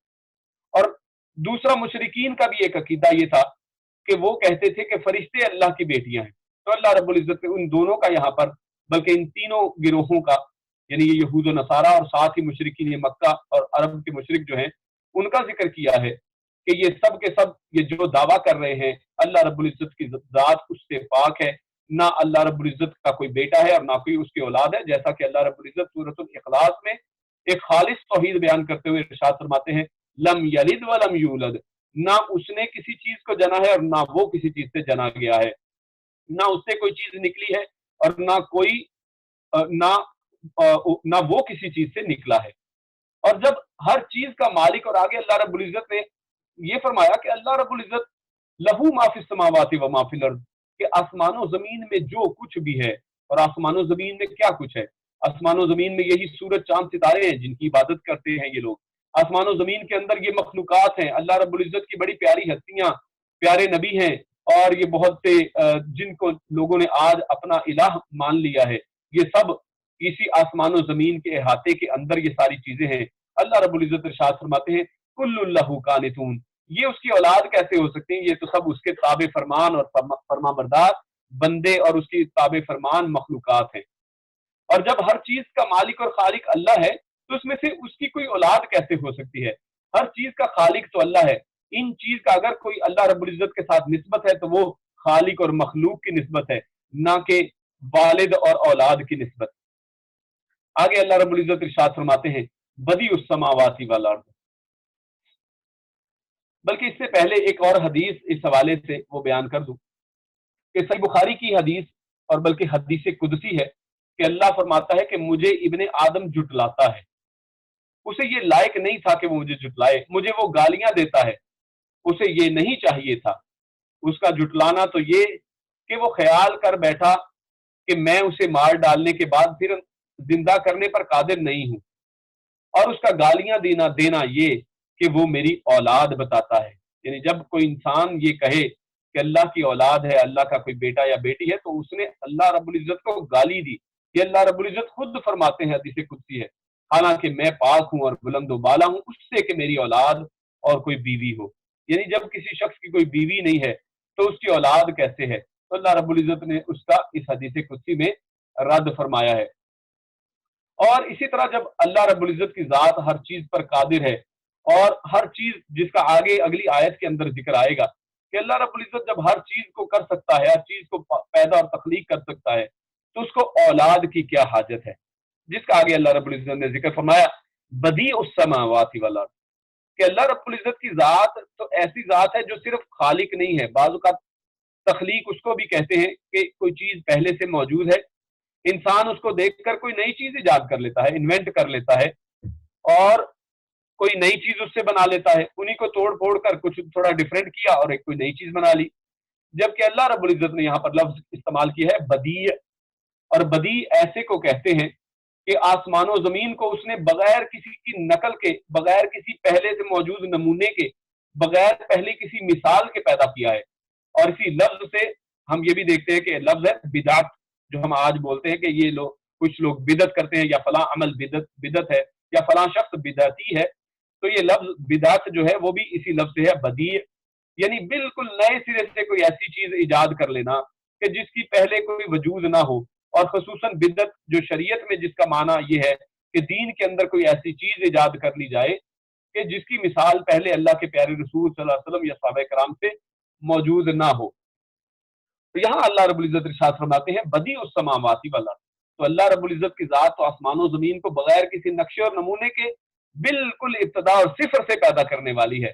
اور دوسرا مشرکین کا بھی ایک عقیدہ یہ تھا کہ وہ کہتے تھے کہ فرشتے اللہ کی بیٹیاں ہیں۔ تو اللہ رب العزت نے ان دونوں کا یہاں پر، بلکہ ان تینوں گروہوں کا، یعنی یہ یہود و نصارہ اور ساتھ ہی مشرکین مکہ اور عرب کے مشرک جو ہیں، ان کا ذکر کیا ہے کہ یہ سب کے سب یہ جو دعویٰ کر رہے ہیں اللہ رب العزت کی ذات اس سے پاک ہے، نہ اللہ رب العزت کا کوئی بیٹا ہے اور نہ کوئی اس کی اولاد ہے، جیسا کہ اللہ رب العزت سورۃ الاخلاص میں ایک خالص توحید بیان کرتے ہوئے ارشاد فرماتے ہیں لم یلد ولم یولد، نہ اس نے کسی چیز کو جنا ہے اور نہ وہ کسی چیز سے جنا گیا ہے، نہ اس سے کوئی چیز نکلی ہے اور نہ کوئی نہ وہ کسی چیز سے نکلا ہے۔ اور جب ہر چیز کا مالک، اور آگے اللہ رب العزت نے یہ فرمایا کہ اللہ رب العزت لہو ما فی السماوات و ما فی الارض، کہ آسمان و زمین میں جو کچھ بھی ہے، اور آسمان و زمین میں کیا کچھ ہے، آسمان و زمین میں یہی سورج چاند ستارے ہیں جن کی عبادت کرتے ہیں یہ لوگ، آسمان و زمین کے اندر یہ مخلوقات ہیں، اللہ رب العزت کی بڑی پیاری ہستیاں، پیارے نبی ہیں، اور یہ بہت سے جن کو لوگوں نے آج اپنا الہ مان لیا ہے، یہ سب اسی آسمان و زمین کے احاطے کے اندر یہ ساری چیزیں ہیں۔ اللہ رب العزت ارشاد فرماتے ہیں کل لہو قانتون، یہ اس کی اولاد کیسے ہو سکتے ہیں؟ یہ تو سب اس کے تابع فرمان اور فرما بردار بندے اور اس کی تابع فرمان مخلوقات ہیں۔ اور جب ہر چیز کا مالک اور خالق اللہ ہے تو اس میں سے اس کی کوئی اولاد کیسے ہو سکتی ہے؟ ہر چیز کا خالق تو اللہ ہے، ان چیز کا اگر کوئی اللہ رب العزت کے ساتھ نسبت ہے تو وہ خالق اور مخلوق کی نسبت ہے، نہ کہ والد اور اولاد کی نسبت۔ آگے اللہ رب العزت ارشاد فرماتے ہیں بدیع السماوات والارض، بلکہ اس سے پہلے ایک اور حدیث اس حوالے سے وہ بیان کر دوں کہ صحیح بخاری کی حدیث، اور بلکہ حدیث قدسی ہے کہ اللہ فرماتا ہے کہ مجھے ابن آدم جھٹلاتا ہے، اسے یہ لائق نہیں تھا کہ وہ مجھے جھٹلائے، مجھے وہ گالیاں دیتا ہے، اسے یہ نہیں چاہیے تھا۔ اس کا جھٹلانا تو یہ کہ وہ خیال کر بیٹھا کہ میں اسے مار ڈالنے کے بعد پھر زندہ کرنے پر قادر نہیں ہوں، اور اس کا گالیاں دینا یہ کہ وہ میری اولاد بتاتا ہے۔ یعنی جب کوئی انسان یہ کہے کہ اللہ کی اولاد ہے، اللہ کا کوئی بیٹا یا بیٹی ہے، تو اس نے اللہ رب العزت کو گالی دی۔ یہ اللہ رب العزت خود فرماتے ہیں، حدیث قدسی ہے، حالانکہ میں پاک ہوں اور بلند و بالا ہوں اس سے کہ میری اولاد اور کوئی بیوی ہو۔ یعنی جب کسی شخص کی کوئی بیوی نہیں ہے تو اس کی اولاد کیسے ہے؟ تو اللہ رب العزت نے اس کا اس حدیث قدسی میں رد فرمایا ہے۔ اور اسی طرح جب اللہ رب العزت کی ذات ہر چیز پر قادر ہے، اور ہر چیز جس کا آگے اگلی آیت کے اندر ذکر آئے گا کہ اللہ رب العزت جب ہر چیز کو کر سکتا ہے، ہر چیز کو پیدا اور تخلیق کر سکتا ہے، تو اس کو اولاد کی کیا حاجت ہے؟ جس کا آگے اللہ رب العزت نے ذکر فرمایا بدیع السماوات والارض، کہ اللہ رب العزت کی ذات تو ایسی ذات ہے جو صرف خالق نہیں ہے، بعض اوقات تخلیق اس کو بھی کہتے ہیں کہ کوئی چیز پہلے سے موجود ہے، انسان اس کو دیکھ کر کوئی نئی چیز ایجاد کر لیتا ہے، انوینٹ کر لیتا ہے، اور کوئی نئی چیز اس سے بنا لیتا ہے، انہی کو توڑ پھوڑ کر کچھ تھوڑا ڈفرینٹ کیا اور ایک کوئی نئی چیز بنا لی. جبکہ اللہ رب العزت نے یہاں پر لفظ استعمال کیا ہے بدیع، اور بدیع ایسے کو کہتے ہیں کہ آسمان و زمین کو اس نے بغیر کسی کی نقل کے، بغیر کسی پہلے سے موجود نمونے کے، بغیر پہلے کسی مثال کے پیدا کیا ہے. اور اسی لفظ سے ہم یہ بھی دیکھتے ہیں کہ لفظ ہے بدعت، جو ہم آج بولتے ہیں کہ یہ لوگ، کچھ لوگ بدعت کرتے ہیں یا فلاں عمل بدعت ہے یا فلاں شخص بدعتی ہے، تو یہ لفظ بدعت جو ہے وہ بھی اسی لفظ سے ہے بدیع، یعنی بالکل نئے سرے سے کوئی ایسی چیز ایجاد کر لینا کہ جس کی پہلے کوئی وجود نہ ہو. اور خصوصاً بدعت جو شریعت میں جس کا معنی یہ ہے کہ دین کے اندر کوئی ایسی چیز ایجاد کر لی جائے کہ جس کی مثال پہلے اللہ کے پیارے رسول صلی اللہ علیہ وسلم یا صحابہ کرام سے موجود نہ ہو. تو یہاں اللہ رب العزت ارشاد فرماتے ہیں بدیع السماوات والارض، تو اللہ رب العزت کی ذات تو آسمان و زمین کو بغیر کسی نقشے اور نمونے کے بالکل ابتدا اور صفر سے پیدا کرنے والی ہے.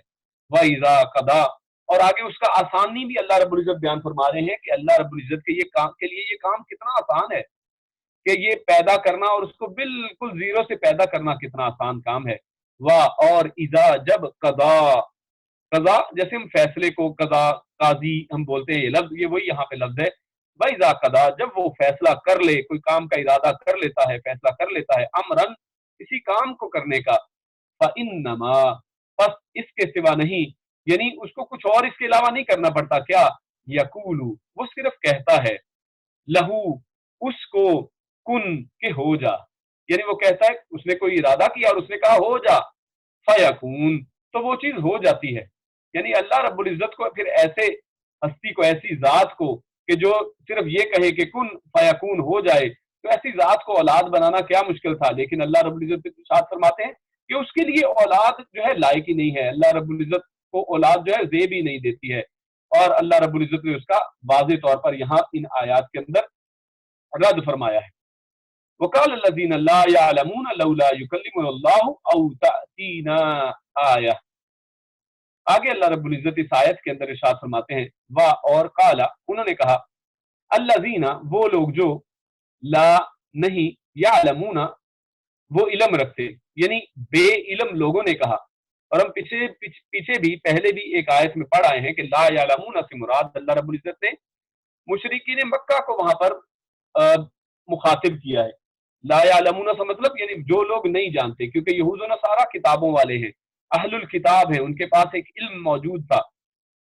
وَإِذَا قَضَىٰ، اور آگے اس کا آسانی بھی اللہ رب العزت بیان فرما رہے ہیں کہ اللہ رب العزت کے یہ کام کے لیے یہ کام کتنا آسان ہے کہ یہ پیدا کرنا اور اس کو بالکل زیرو سے پیدا کرنا کتنا آسان کام ہے. اور اذا، جب قضا، قضا جیسے ہم فیصلے کو قضا، قاضی ہم بولتے ہیں، یہ لفظ یہ وہی یہاں پہ لفظ ہے. وَإِذَا قضا، جب وہ فیصلہ کر لے، کوئی کام کا ارادہ کر لیتا ہے، فیصلہ کر لیتا ہے، امرن، کسی کام کو کرنے کا، فَإِنَّمَا، بس اس کے سوا نہیں، یعنی اس کو کچھ اور اس کے علاوہ نہیں کرنا پڑتا، کیا، یقول، وہ صرف کہتا ہے، لہو، اس کو، کن، کہ ہو جا، یعنی وہ کہتا ہے، اس نے کوئی ارادہ کیا اور اس نے کہا ہو جا، فیکون، تو وہ چیز ہو جاتی ہے. یعنی اللہ رب العزت کو پھر ایسے ہستی کو، ایسی ذات کو کہ جو صرف یہ کہے کہ کن فیکون ہو جائے، تو ایسی ذات کو اولاد بنانا کیا مشکل تھا. لیکن اللہ رب العزت ارشاد فرماتے ہیں کہ اس کے لیے اولاد جو ہے لائق ہی نہیں ہے. اللہ رب العزت کو اولاد جو ہے زیب ہی نہیں دیتی ہے، اور اللہ رب العزت نے اس کا واضح طور پر یہاں ان آیات کے اندر رد فرمایا ہے. وقال الذين لا يعلمون لولا يكلمنا الله او تأتينا آية. آگے اللہ رب العزت اس آیت کے اندر ارشاد فرماتے ہیں، اور قالا، انہوں نے کہا، الذین، وہ لوگ جو، لا، نہیں، یعلمون، وہ علم رکھتے، یعنی بے علم لوگوں نے کہا. اور ہم پیچھے بھی پہلے بھی ایک آیت میں پڑھ آئے ہیں کہ لا یعلمون سے مراد اللہ رب العزت نے مشرکین مکہ کو وہاں پر مخاطب کیا ہے. لا یعلمون سے مطلب یعنی جو لوگ نہیں جانتے، کیونکہ یہود و نصارہ کتابوں والے ہیں، اہل الکتاب ہیں، ان کے پاس ایک علم موجود تھا.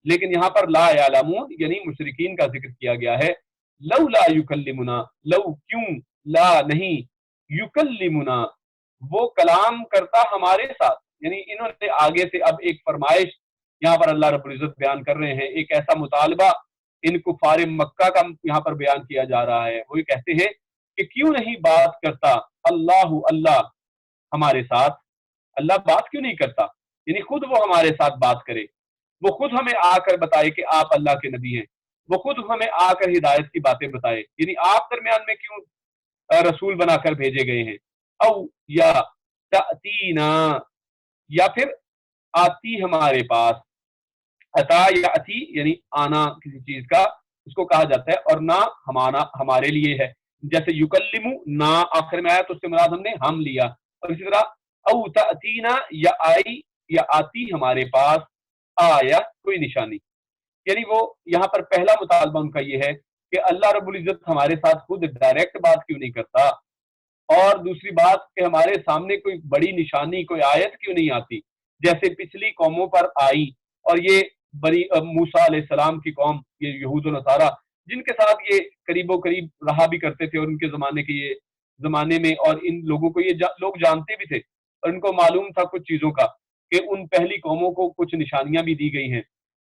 لیکن یہاں پر لا یعلمون یعنی مشرکین کا ذکر کیا گیا ہے. لولا یکلمنا، لو، کیوں، لا، نہیں، یکلمنا، وہ کلام کرتا ہمارے ساتھ، یعنی انہوں نے آگے سے اب ایک فرمائش یہاں پر اللہ رب العزت بیان کر رہے ہیں، ایک ایسا مطالبہ ان کفار مکہ کا یہاں پر بیان کیا جا رہا ہے. وہ کہتے ہیں کہ کیوں نہیں بات کرتا اللہ ہمارے ساتھ، اللہ بات کیوں نہیں کرتا، یعنی خود وہ ہمارے ساتھ بات کرے، وہ خود ہمیں آ کر بتائے کہ آپ اللہ کے نبی ہیں، وہ خود ہمیں آ کر ہدایت کی باتیں بتائے، یعنی آپ درمیان میں کیوں رسول بنا کر بھیجے گئے ہیں. او، یا، تأتینا، یا پھر آتی ہمارے پاس، عطا یا اتی یعنی آنا کسی چیز کا اس کو کہا جاتا ہے، اور نہ ہمارے لیے ہے، جیسے یکلمو، نہ آخر میں آیا تو اس سے مراد ہم نے ہم لیا. اور اسی طرح او تأتینا، یا آئی یا آتی ہمارے پاس، آیا کوئی نشانی، یعنی وہ یہاں پر پہلا مطالبہ ان کا یہ ہے کہ اللہ رب العزت ہمارے ساتھ خود ڈائریکٹ بات کیوں نہیں کرتا، اور دوسری بات کہ ہمارے سامنے کوئی بڑی نشانی، کوئی آیت کیوں نہیں آتی جیسے پچھلی قوموں پر آئی. اور یہ بری موسیٰ علیہ السلام کی قوم، یہ یہود و نصارہ، جن کے ساتھ یہ قریب و قریب رہا بھی کرتے تھے، اور ان کے زمانے میں اور ان لوگوں کو یہ لوگ جانتے بھی تھے، اور ان کو معلوم تھا کچھ چیزوں کا کہ ان پہلی قوموں کو کچھ نشانیاں بھی دی گئی ہیں.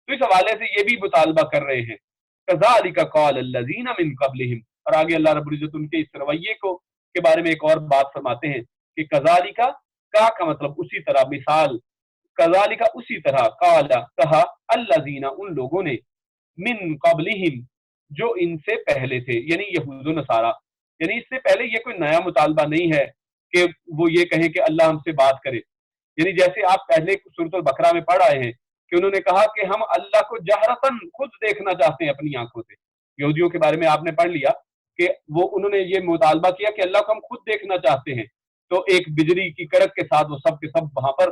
تو اس حوالے سے یہ بھی مطالبہ کر رہے ہیں. كَذَلِكَ قَالَ الَّذِينَ مِن قَبْلِهِمْ، اور آگے اللہ رب العزت ان کے اس رویے کے بارے میں ایک اور بات فرماتے ہیں کہ كَذَلِكَ کا مطلب اسی طرح، مثال، كَذَلِكَ اسی طرح، قَالَ کہا، الَّذِينَ ان لوگوں نے، من قبلہم جو ان سے پہلے تھے، یعنی یہود و نصارہ، یعنی اس سے پہلے یہ کوئی نیا مطالبہ نہیں ہے کہ وہ یہ کہیں کہ اللہ ہم سے بات کرے. یعنی جیسے آپ پہلے سورۃ البقرہ میں پڑھ آئے ہیں کہ انہوں نے کہا کہ ہم اللہ کو جہرتاً خود دیکھنا چاہتے ہیں اپنی آنکھوں سے. یہودیوں کے بارے میں آپ نے پڑھ لیا کہ وہ انہوں نے یہ مطالبہ کیا کہ اللہ کو ہم خود دیکھنا چاہتے ہیں، تو ایک بجلی کی کڑک کے ساتھ وہ سب کے سب وہاں پر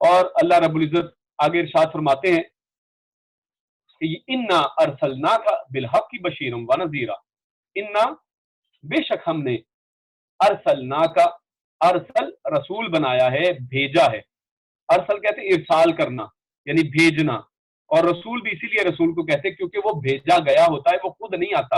اور اللہ رب العزت آگے ارشاد فرماتے ہیں کہ انا ارسلناک بالحق بشیرا ونذیرا، انا بے شک ہم نے ارسلناک، ارسل رسول بنایا ہے، بھیجا ہے، ارسل کہتے ہیں ارسال کرنا یعنی بھیجنا، اور رسول بھی اسی لیے رسول کو کہتے ہیں کیونکہ وہ بھیجا گیا ہوتا ہے، وہ خود نہیں آتا،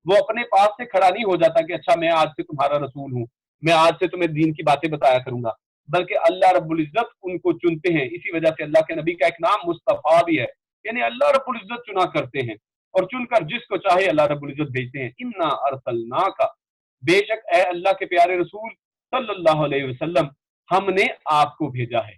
وہ اپنے پاس سے کھڑا نہیں ہو جاتا کہ اچھا میں آج سے تمہارا رسول ہوں، میں آج سے تمہیں دین کی باتیں بتایا کروں گا، بلکہ اللہ رب العزت ان کو چنتے ہیں۔ اسی وجہ سے اللہ کے نبی کا ایک نام مصطفیٰ بھی ہے، یعنی اللہ رب العزت چنا کرتے ہیں اور چن کر جس کو چاہے اللہ رب العزت بھیجتے ہیں۔ انا ارسلناک، بے شک اے اللہ کے پیارے رسول صلی اللہ علیہ وسلم، ہم نے آپ کو بھیجا ہے،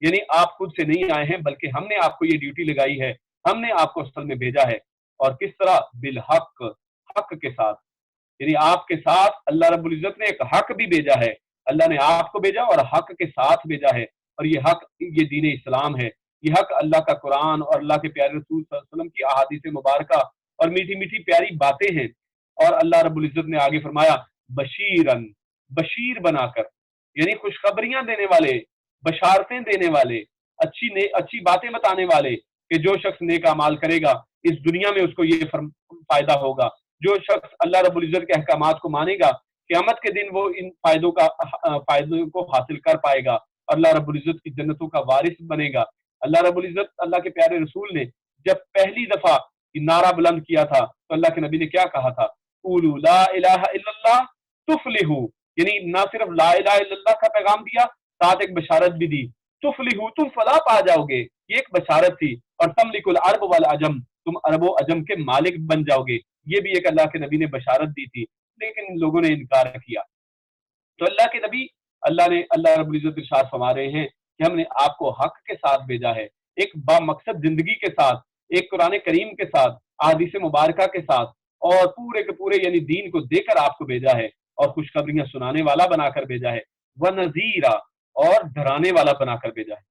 یعنی آپ خود سے نہیں آئے ہیں بلکہ ہم نے آپ کو یہ ڈیوٹی لگائی ہے، ہم نے آپ کو اصل میں بھیجا ہے، اور کس طرح؟ بالحق، حق کے ساتھ، یعنی آپ کے ساتھ اللہ رب العزت نے ایک حق بھی بھیجا ہے، اللہ نے آپ کو بھیجا اور حق کے ساتھ بھیجا ہے، اور یہ حق یہ دین اسلام ہے، یہ حق اللہ کا قرآن اور اللہ کے پیارے رسول صلی اللہ علیہ وسلم کی احادیث مبارکہ اور میٹھی میٹھی پیاری باتیں ہیں۔ اور اللہ رب العزت نے آگے فرمایا بشیرن، بشیر بنا کر، یعنی خوشخبریاں دینے والے، بشارتیں دینے والے، اچھی باتیں بتانے والے، کہ جو شخص نیک اعمال کرے گا اس دنیا میں اس کو یہ فائدہ ہوگا، جو شخص اللہ رب العزت کے احکامات کو مانے گا قیامت کے دن وہ ان فائدوں کو حاصل کر پائے گا، اللہ رب العزت کی جنتوں کا وارث بنے گا۔ اللہ رب العزت، اللہ کے پیارے رسول نے جب پہلی دفعہ یہ نعرہ بلند کیا تھا تو اللہ کے نبی نے کیا کہا تھا؟ قولوا لا الہ الا اللہ تفلحوا، یعنی نہ صرف لا الہ الا اللہ کا پیغام دیا، ساتھ ایک بشارت بھی دی، تفلحوا تم فلاح پا جاؤ گے، یہ ایک بشارت تھی، اور تملک العرب والعجم، تم عرب و عجم کے مالک بن جاؤ گے، یہ بھی ایک اللہ کے نبی نے بشارت دی تھی، لیکن لوگوں نے انکار کیا۔ تو اللہ کے نبی، اللہ رب العزت ارشاد فرما رہے ہیں کہ ہم نے آپ کو حق کے ساتھ بھیجا ہے، ایک با مقصد زندگی کے ساتھ، ایک قرآن کریم کے ساتھ، احادیث مبارکہ کے ساتھ، اور پورے کے پورے یعنی دین کو دے کر آپ کو بھیجا ہے، اور خوشخبریاں سنانے والا بنا کر بھیجا ہے، وَنَذِيرًا، اور ڈرانے والا بنا کر بھیجا ہے۔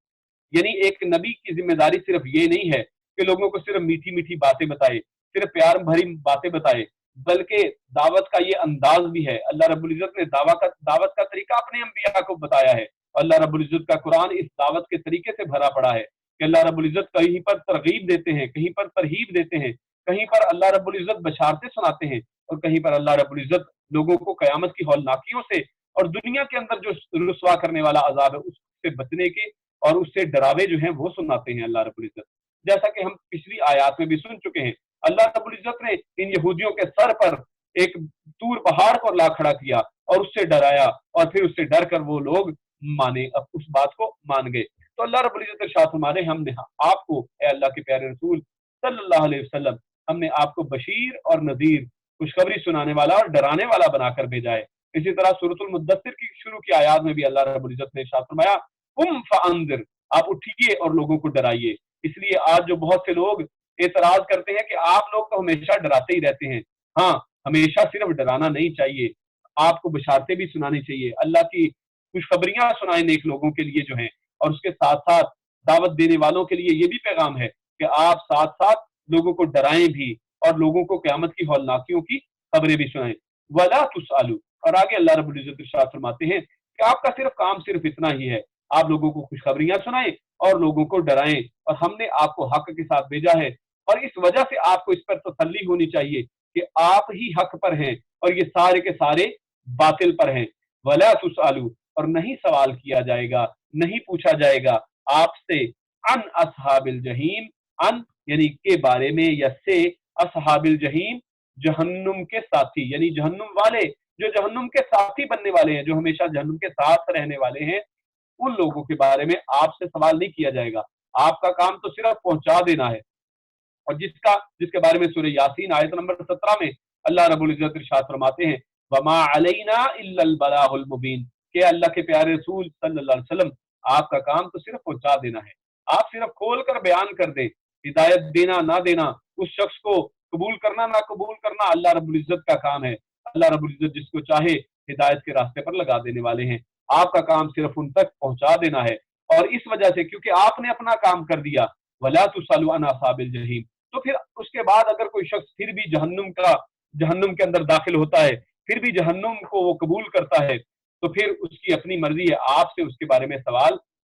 یعنی ایک نبی کی ذمہ داری صرف یہ نہیں ہے کہ لوگوں کو صرف میٹھی میٹھی باتیں بتائے، صرف پیار بھری باتیں بتائے، بلکہ دعوت کا یہ انداز بھی ہے۔ اللہ رب العزت نے دعوت کا طریقہ اپنے انبیاء کو بتایا ہے، اللہ رب العزت کا قرآن اس دعوت کے طریقے سے بھرا پڑا ہے کہ اللہ رب العزت کہیں پر ترغیب دیتے ہیں، کہیں پر ترہیب دیتے ہیں، کہیں پر اللہ رب العزت بشارتیں سناتے ہیں، اور کہیں پر اللہ رب العزت لوگوں کو قیامت کی ہولناکیوں سے اور دنیا کے اندر جو رسوا کرنے والا عذاب ہے اس سے بچنے کے اور اس سے ڈراوے جو ہیں وہ سناتے ہیں اللہ رب العزت۔ جیسا کہ ہم پچھلی آیات میں بھی سن چکے ہیں، اللہ رب العزت نے ان یہودیوں کے سر پر ایک طور پہاڑ کو لا کھڑا کیا اور اس سے ڈرایا، اور پھر اس سے ڈر کر وہ لوگ مانے، اب اس بات کو مان گئے۔ تو اللہ رب العزت ارشاد فرمانے ہم نے آپ کو اے اللہ کے پیارے رسول صلی اللہ علیہ وسلم، ہم نے آپ کو بشیر اور نذیر، خوشخبری سنانے والا اور ڈرانے والا بنا کر بھیجا ہے۔ اسی طرح سورۃ المدثر کی شروع کی آیات میں بھی اللہ رب العزت نے ارشاد فرمایا قم فانذر، آپ اٹھیے اور لوگوں کو ڈرائیے۔ اس لیے آج جو بہت سے لوگ اعتراض کرتے ہیں کہ آپ لوگ تو ہمیشہ ڈراتے ہی رہتے ہیں، ہاں ہمیشہ صرف ڈرانا نہیں چاہیے، آپ کو بشارتیں بھی سنانی چاہیے، اللہ کی خوشخبریاں سنائیں نیک لوگوں کے لیے جو ہیں، اور اس کے ساتھ ساتھ دعوت دینے والوں کے لیے یہ بھی پیغام ہے کہ آپ ساتھ ساتھ لوگوں کو ڈرائیں بھی اور لوگوں کو قیامت کی ہولناکیوں کی خبریں بھی سنائیں۔ وَلَا تُسْأَلُوا، اور آگے اللہ رب العزت ارشاد فرماتے ہیں کہ آپ کا صرف کام صرف اتنا ہی ہے، آپ لوگوں کو خوشخبریاں سنائیں اور لوگوں کو ڈرائیں، اور ہم نے آپ کو حق کے ساتھ بھیجا ہے، اور اس وجہ سے آپ کو اس پر تسلی ہونی چاہیے کہ آپ ہی حق پر ہیں اور یہ سارے کے سارے باطل پر ہیں۔ وَلَا تُسْأَلُوا، اور نہیں سوال کیا جائے گا، نہیں پوچھا جائے گا آپ سے عن اصحاب الجحیم، عن یعنی کے بارے میں، یا سے اصحاب الجحیم جہنم کے ساتھی، یعنی جہنم والے جو جہنم کے ساتھی بننے والے ہیں، جو ہمیشہ جہنم کے ساتھ رہنے والے ہیں، ان لوگوں کے بارے میں آپ سے سوال نہیں کیا جائے گا، آپ کا کام تو صرف پہنچا دینا ہے۔ اور جس کے بارے میں سورہ یاسین آیت نمبر 17 میں اللہ رب العزت ارشاد فرماتے ہیں وما علینا الا البلاغ المبین، کہ اللہ کے پیارے رسول صلی اللہ علیہ وسلم آپ کا کام تو صرف پہنچا دینا ہے، آپ صرف کھول کر بیان کر دیں، ہدایت دینا نہ دینا، اس شخص کو قبول کرنا نہ قبول کرنا اللہ رب العزت کا کام ہے۔ اللہ رب العزت جس کو چاہے ہدایت کے راستے پر لگا دینے والے ہیں، آپ کا کام صرف ان تک پہنچا دینا ہے۔ اور اس وجہ سے کیونکہ آپ نے اپنا کام کر دیا، وَلَا تُسْأَلُوا عَنْ أَصْحَابِ الْجَحِيمِ، تو پھر اس کے بعد اگر کوئی شخص پھر بھی جہنم کے اندر داخل ہوتا ہے، پھر بھی جہنم کو وہ قبول کرتا ہے، تو پھر اس کی اپنی مرضی ہے، آپ سے اس کے بارے میں سوال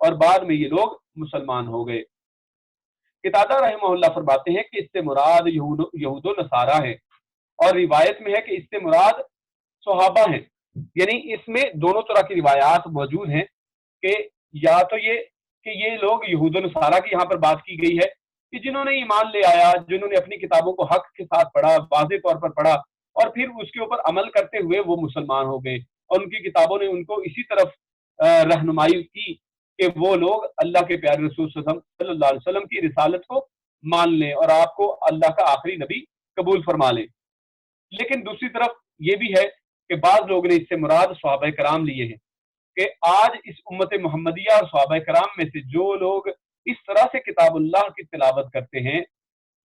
اور بعد میں یہ لوگ مسلمان ہو گئے۔ قتادہ رحمہ فرماتے ہیں کہ اس سے مراد یہود و نصارہ ہے، اور روایت میں ہے کہ اس سے مراد صحابہ ہیں۔ یعنی اس میں دونوں طرح کی روایات موجود ہیں کہ یا تو یہ کہ یہ لوگ یہود و نصارہ کی یہاں پر بات کی گئی ہے کہ جنہوں نے ایمان لے آیا، جنہوں نے اپنی کتابوں کو حق کے ساتھ پڑھا، واضح طور پر پڑھا، اور پھر اس کے اوپر عمل کرتے ہوئے وہ مسلمان ہو گئے، اور ان کی کتابوں نے ان کو اسی طرف رہنمائی کی کہ وہ لوگ اللہ کے پیارے رسول صلی اللہ علیہ وسلم کی رسالت کو مان لیں اور آپ کو اللہ کا آخری نبی قبول فرما لیں۔ لیکن دوسری طرف یہ بھی ہے کہ بعض لوگ نے اس سے مراد صحابہ کرام لیے ہیں کہ آج اس امت محمدیہ اور صحابہ کرام میں سے جو لوگ اس طرح سے کتاب اللہ کی تلاوت کرتے ہیں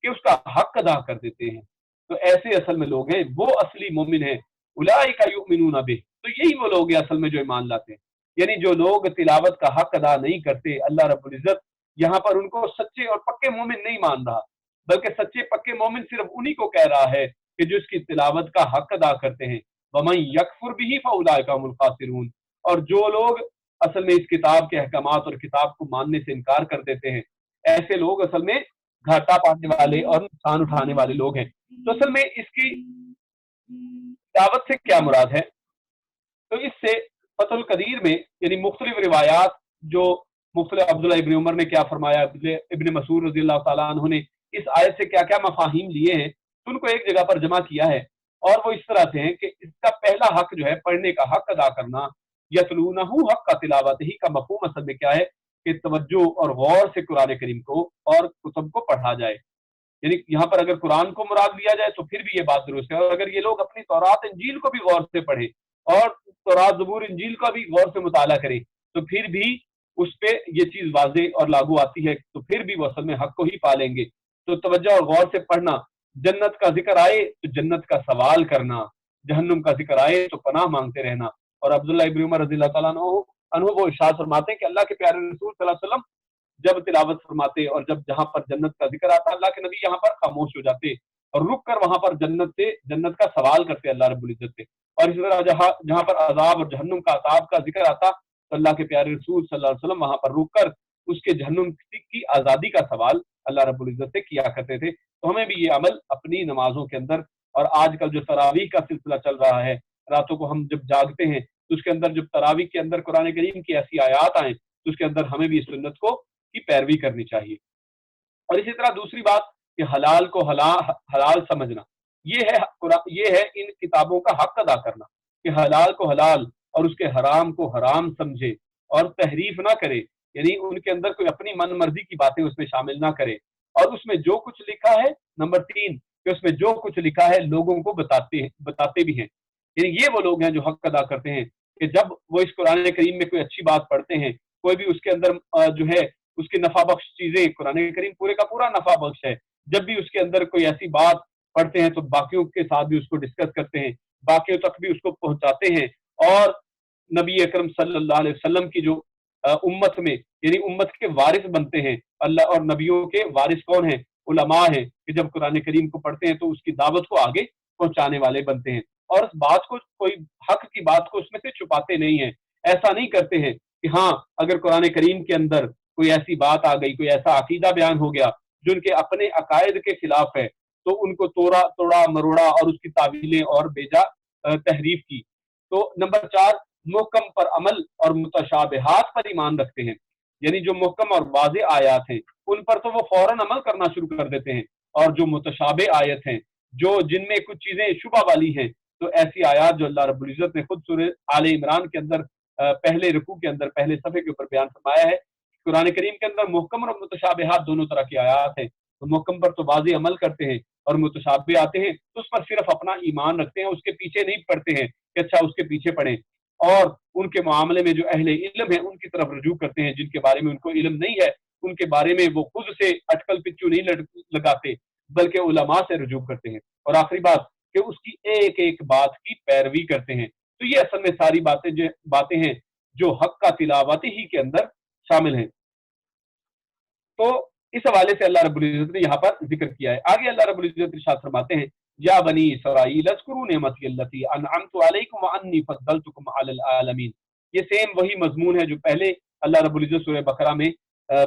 کہ اس کا حق ادا کر دیتے ہیں، تو ایسے اصل میں لوگ ہیں، وہ اصلی مومن ہیں۔ اولئک یؤمنون بہ، تو یہی وہ لوگ ہیں اصل میں جو ایمان لاتے ہیں۔ یعنی جو لوگ تلاوت کا حق ادا نہیں کرتے، اللہ رب العزت یہاں پر ان کو سچے اور پکے مومن نہیں مان رہا، بلکہ سچے پکے مومن صرف انہی کو کہہ رہا ہے کہ جو اس کی تلاوت کا حق ادا کرتے ہیں۔ وَمَن يَكْفُرْ بِهِ فَأُولَئِكَ هُمُ الْخَاسِرُونَ، اور جو لوگ اصل میں اس کتاب کے احکامات اور کتاب کو ماننے سے انکار کر دیتے ہیں، ایسے لوگ اصل میں گھاٹا پانے والے اور نقصان اٹھانے والے لوگ ہیں۔ تو اصل میں اس کی دعوت سے کیا مراد ہے؟ تو اس سے فتح القدیر میں یعنی مختلف روایات جو مختلف عبداللہ ابن عمر نے کیا فرمایا، ابن مسعود رضی اللہ تعالیٰ عنہ نے اس آیت سے کیا کیا مفاہیم لیے ہیں، ان کو ایک جگہ پر جمع کیا ہے، اور وہ اس طرح سے ہیں کہ اس کا پہلا حق جو ہے پڑھنے کا حق ادا کرنا، یتلونہ حق کا تلاوت ہی کا مفہوم اصل میں کیا ہے کہ توجہ اور غور سے قرآن کریم کو اور کتب کو پڑھا جائے۔ یعنی یہاں پر اگر قرآن کو مراد لیا جائے تو پھر بھی یہ بات درست ہے، اور اگر یہ لوگ اپنی تورات انجیل کو بھی غور سے پڑھیں اور تورات زبور انجیل کا بھی غور سے مطالعہ کریں تو پھر بھی اس پہ یہ چیز واضح اور لاگو آتی ہے، تو پھر بھی وہ اصل میں حق کو ہی پا لیں گے۔ تو توجہ اور غور سے پڑھنا، جنت کا ذکر آئے تو جنت کا سوال کرنا، جہنم کا ذکر آئے تو پناہ مانگتے رہنا۔ اور عبداللہ ابن عمر رضی اللہ تعالیٰ عنہ وہ ارشاد فرماتے ہیں کہ اللہ کے پیارے رسول صلی اللہ علیہ وسلم جب تلاوت فرماتے اور جب جہاں پر جنت کا ذکر آتا، اللہ کے نبی یہاں پر خاموش ہو جاتے اور رک کر وہاں پر جنت کا سوال کرتے اللہ رب العزت سے، اور اسی طرح جہاں پر عذاب اور جہنم کا عذاب کا ذکر آتا تو اللہ کے پیارے رسول صلی اللہ علیہ وسلم وہاں پر رک کر اس کے جہنم کی آزادی کا سوال اللہ رب العزت سے کیا کرتے تھے۔ تو ہمیں بھی یہ عمل اپنی نمازوں کے اندر، اور آج کل جو تراویح کا سلسلہ چل رہا ہے، راتوں کو ہم جب جاگتے ہیں تو اس کے اندر جب تراویح کے اندر قرآن کریم کی ایسی آیات آئیں تو اس کے اندر ہمیں بھی اس سنت کی پیروی کرنی چاہیے۔ اور اسی طرح دوسری بات کہ حلال کو حلال سمجھنا، یہ ہے ان کتابوں کا حق ادا کرنا کہ حلال کو حلال اور اس کے حرام کو حرام سمجھے اور تحریف نہ کرے، یعنی ان کے اندر کوئی اپنی من مرضی کی باتیں اس میں شامل نہ کرے، اور اس میں جو کچھ لکھا ہے، نمبر 3 کہ اس میں جو کچھ لکھا ہے لوگوں کو بتاتے بھی ہیں۔ یعنی یہ وہ لوگ ہیں جو حق ادا کرتے ہیں کہ جب وہ اس قرآن کریم میں کوئی اچھی بات پڑھتے ہیں، کوئی بھی اس کے اندر جو ہے اس کی نفع بخش چیزیں، قرآن کریم پورے کا پورا نفع بخش ہے، جب بھی اس کے اندر کوئی ایسی بات پڑھتے ہیں تو باقیوں کے ساتھ بھی اس کو ڈسکس کرتے ہیں، باقیوں تک بھی اس کو پہنچاتے ہیں، اور نبی اکرم صلی اللہ علیہ وسلم کی جو امت میں یعنی امت کے وارث بنتے ہیں، اللہ اور نبیوں کے وارث کون ہیں؟ علماء ہیں، کہ جب قرآن کریم کو پڑھتے ہیں تو اس کی دعوت کو آگے پہنچانے والے بنتے ہیں، اور اس بات کو کوئی حق کی بات کو اس میں سے چھپاتے نہیں ہیں، ایسا نہیں کرتے ہیں کہ ہاں اگر قرآن کریم کے اندر کوئی ایسی بات آ گئی، کوئی ایسا عقیدہ بیان ہو گیا جو ان کے اپنے عقائد کے خلاف ہے تو ان کو توڑا مروڑا اور اس کی تعویلیں اور بیجا تحریف کی۔ تو نمبر 4 محکم پر عمل اور متشابہات پر ایمان رکھتے ہیں، یعنی جو محکم اور واضح آیات ہیں ان پر تو وہ فوراً عمل کرنا شروع کر دیتے ہیں، اور جو متشابہ آیت ہیں جن میں کچھ چیزیں شبہ والی ہیں، تو ایسی آیات جو اللہ رب العزت نے خود سورہ آل عمران کے اندر پہلے رکوع کے اندر پہلے صفحے کے اوپر بیان فرمایا ہے، قرآن کریم کے اندر محکم اور متشابہات دونوں طرح کی آیات ہیں، تو محکم پر تو واضح عمل کرتے ہیں، اور متشابہ آتے ہیں تو اس پر صرف اپنا ایمان رکھتے ہیں، اس کے پیچھے نہیں پڑتے ہیں کہ اچھا اس کے پیچھے پڑھیں، اور ان کے معاملے میں جو اہل علم ہیں ان کی طرف رجوع کرتے ہیں، جن کے بارے میں ان کو علم نہیں ہے ان کے بارے میں وہ خود سے اٹکل پچو نہیں لگاتے بلکہ علماء سے رجوع کرتے ہیں، اور آخری بات کہ اس کی ایک ایک بات کی پیروی کرتے ہیں۔ تو یہ اصل میں ساری باتیں ہیں جو حق کا تلاوت ہی کے اندر شامل ہیں۔ تو اس حوالے سے اللہ رب العزت نے یہاں پر ذکر کیا ہے۔ آگے اللہ رب العزت ارشاد فرماتے ہیں، یا بنی اسرائیل اذکروا نعمتی التی انعمت علیکم وانی فضلتکم علی العالمین۔ یہ سیم وہی مضمون ہے جو پہلے اللہ رب العزت سورہ بقرہ میں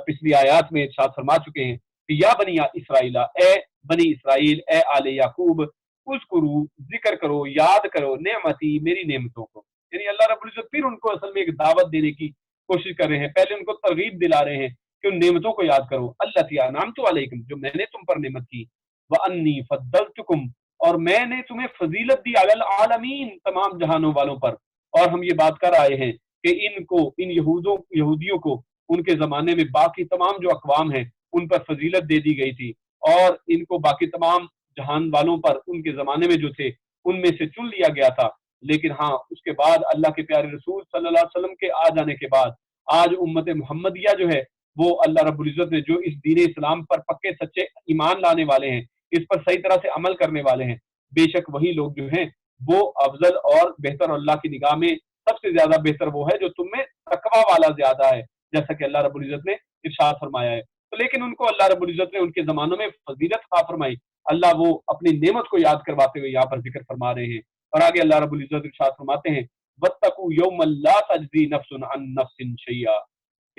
پچھلی آیات میں ارشاد فرما چکے ہیں کہ یا بنی اسرائیل، اے بنی اسرائیل، اے آل یعقوب، اذکروا ذکر کرو، یاد کرو نعمتی میری نعمتوں کو. یعنی اللہ رب العزت پھر ان کو اصل میں ایک دعوت دینے کی کوشش کر رہے ہیں. پہلے ان کو ترغیب دلا رہے ہیں کہ ان نعمتوں کو یاد کرو. التی انعمت علیکم، جو میں نے تم پر نعمت کی، وانی فضلتکم، اور میں نے تمہیں فضیلت دی، علی العالمین، تمام جہانوں والوں پر. اور ہم یہ بات کر آئے ہیں کہ ان یہودیوں کو ان کے زمانے میں باقی تمام جو اقوام ہیں ان پر فضیلت دے دی گئی تھی، اور ان کو باقی تمام جہان والوں پر ان کے زمانے میں جو تھے ان میں سے چن لیا گیا تھا. لیکن ہاں اس کے بعد اللہ کے پیارے رسول صلی اللہ علیہ وسلم کے آ جانے کے بعد آج امت محمدیہ جو ہے وہ اللہ رب العزت نے جو اس دین اسلام پر پکے سچے ایمان لانے والے ہیں، اس پر صحیح طرح سے عمل کرنے والے ہیں، بے شک وہی لوگ جو ہیں وہ افضل اور بہتر، اللہ کی نگاہ میں سب سے زیادہ بہتر وہ ہے جو تم میں تقوی والا زیادہ ہے، جیسا کہ اللہ رب العزت نے ارشاد فرمایا ہے. تو لیکن ان کو اللہ رب العزت نے ان کے زمانوں میں فضیلت عطا فرمائی. اللہ وہ اپنی نعمت کو یاد کرواتے ہوئے یہاں پر ذکر فرما رہے ہیں. اور آگے اللہ رب العزت ارشاد فرماتے ہیں وَاتَّقُوا يَوْمًا لَا تَجْزِي نَفْسٌ عَن نَفْسٍ شَيْئًا.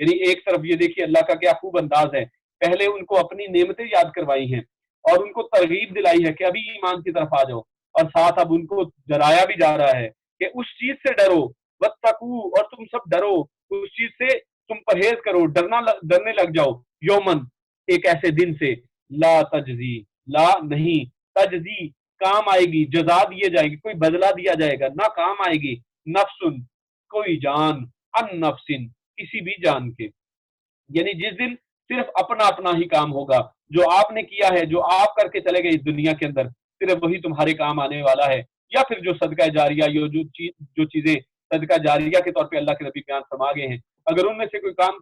یعنی ایک طرف یہ دیکھیے اللہ کا کیا خوب انداز ہے، پہلے ان کو اپنی نعمتیں یاد کروائی ہیں اور ان کو ترغیب دلائی ہے کہ ابھی ایمان کی طرف آ جاؤ، اور ساتھ اب ان کو ڈرایا بھی جا رہا ہے کہ اس چیز سے ڈرو، وَاتَّقُوا، اور تم سب ڈرو اس چیز سے، تم پرہیز کرو، ڈرنے لگ جاؤ، یومن، ایک ایسے دن سے، لا تجزی، لا نہیں، تجزی کام آئے گی، جزا دیے جائے گی، کوئی بدلہ دیا جائے گا، نہ کام آئے گی، نفسن کوئی جان، ان نفسن کسی بھی جان کے. یعنی جس دن صرف اپنا اپنا ہی کام ہوگا، جو آپ نے کیا ہے، جو آپ کر کے چلے گئے اس دنیا کے اندر، صرف وہی تمہارے کام آنے والا ہے. یا پھر جو صدقہ جاریہ، جو چیزیں صدقہ جاریہ کے طور پہ اللہ کے نبی بیان فرما گئے ہیں، اگر ان میں سے کوئی کام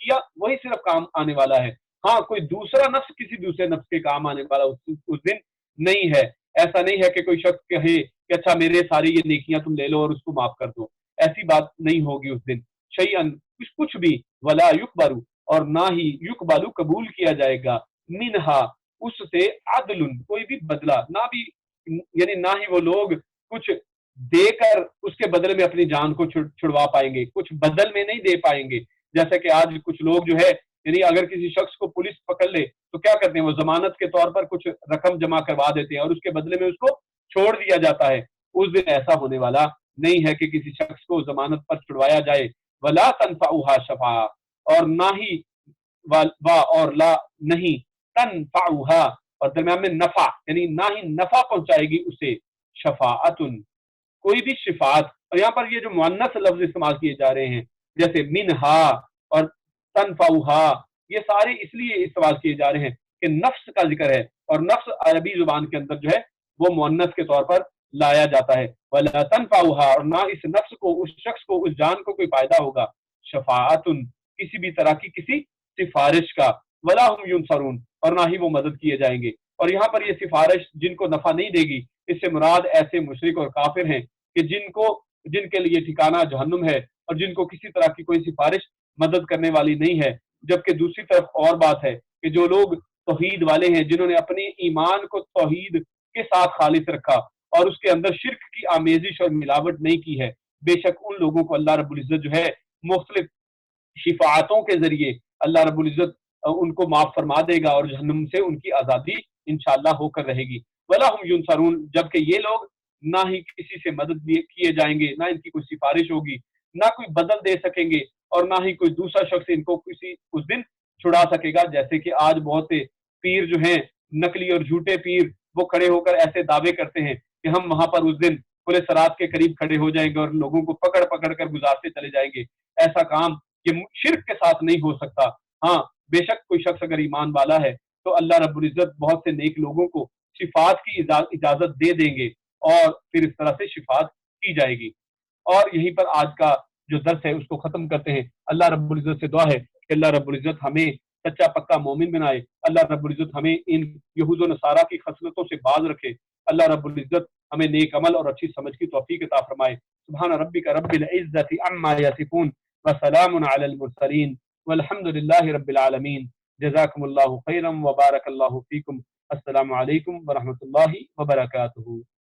کیا وہی صرف کام آنے والا ہے. ہاں کوئی دوسرا نفس کسی دوسرے نفس کے کام آنے والا اس دن نہیں ہے. ایسا نہیں ہے کہ کوئی شخص کہے کہ اچھا میرے ساری یہ نیکیاں تم لے لو اور اس کو معاف کر دو، ایسی بات نہیں ہوگی اس دن. شیئن کچھ بھی، ولا یقبل، اور نہ ہی یقبل قبول کیا جائے گا، منہا اس سے، عدل کوئی بھی بدلہ، نہ بھی، یعنی نہ ہی وہ لوگ کچھ دے کر اس کے بدلے میں اپنی جان کو چھڑوا پائیں گے، کچھ بدل میں نہیں دے پائیں گے. جیسا کہ آج کچھ لوگ جو ہے، یعنی اگر کسی شخص کو پولیس پکڑ لے تو کیا کرتے ہیں، وہ ضمانت کے طور پر کچھ رقم جمع کروا دیتے ہیں اور اس کے بدلے میں اس کو چھوڑ دیا جاتا ہے. اس دن ایسا ہونے والا نہیں ہے کہ کسی شخص کو ضمانت پر چھڑوایا جائے. ولا تنفعها شفاعہ، اور نہ ہی وا اور لا نہیں، تنفعها، اور درمیان میں نفع، یعنی نہ ہی نفع پہنچائے گی اسے، شفاعتن کوئی بھی شفاعت. اور یہاں پر یہ جو مؤنث لفظ استعمال کیے جا رہے ہیں جیسے منہا اور تنفعها، یہ سارے اس لیے استعمال کیے جا رہے ہیں کہ نفس کا ذکر ہے، اور نفس عربی زبان کے اندر جو ہے وہ مؤنث کے طور پر لایا جاتا ہے. ولا تنفعها، اور نہ اس نفس کو، اس شخص کو، اس جان کو کوئی فائدہ ہوگا، شفاعتن کسی بھی طرح کی کسی سفارش کا، ولا هم ينصرون، اور نہ ہی وہ مدد کیے جائیں گے. اور یہاں پر یہ سفارش جن کو نفع نہیں دے گی، اس سے مراد ایسے مشرک اور کافر ہیں کہ جن کے لیے ٹھکانہ جہنم ہے، اور جن کو کسی طرح کی کوئی سفارش مدد کرنے والی نہیں ہے. جبکہ دوسری طرف اور بات ہے کہ جو لوگ توحید والے ہیں، جنہوں نے اپنے ایمان کو توحید کے ساتھ خالص رکھا اور اس کے اندر شرک کی آمیزش اور ملاوٹ نہیں کی ہے، بے شک ان لوگوں کو اللہ رب العزت جو ہے مختلف شفاعتوں کے ذریعے اللہ رب العزت ان کو معاف فرما دے گا، اور جہنم سے ان کی آزادی انشاءاللہ ہو کر رہے گی. ولا هم ينصرون، جبکہ یہ لوگ نہ ہی کسی سے مدد کیے جائیں گے، نہ ان کی کوئی سفارش ہوگی، نہ کوئی بدل دے سکیں گے، اور نہ ہی کوئی دوسرا شخص ان کو کسی اس دن چھڑا سکے گا. جیسے کہ آج بہت سے پیر جو ہیں، نقلی اور جھوٹے پیر، وہ کھڑے ہو کر ایسے دعوے کرتے ہیں کہ ہم وہاں پر اس دن پورے سرات کے قریب کھڑے ہو جائیں گے اور لوگوں کو پکڑ پکڑ کر گزارتے چلے جائیں گے. ایسا کام یہ شرک کے ساتھ نہیں ہو سکتا. ہاں بے شک کوئی شخص اگر ایمان والا ہے تو اللہ رب العزت بہت سے نیک لوگوں کو شفاعت کی اجازت دے دیں گے، اور پھر اس طرح سے شفاعت کی جائے گی. اور یہیں پر آج کا جو درس ہے اس کو ختم کرتے ہیں. اللہ رب العزت سے دعا ہے کہ اللہ رب العزت ہمیں سچا پکا مومن بنائے. اللہ رب العزت ہمیں ان یہود و نصارہ کی خصلتوں سے باز رکھے. اللہ رب العزت ہمیں نیک عمل اور اچھی سمجھ کی توفیق عطا فرمائے. سبحان ربک رب العزت عما یصفون وسلام علی المرسلین والحمد للہ رب العالمین. جزاکم اللہ خیرا وبارک اللہ فیکم. السلام علیکم ورحمۃ اللہ وبرکاتہ.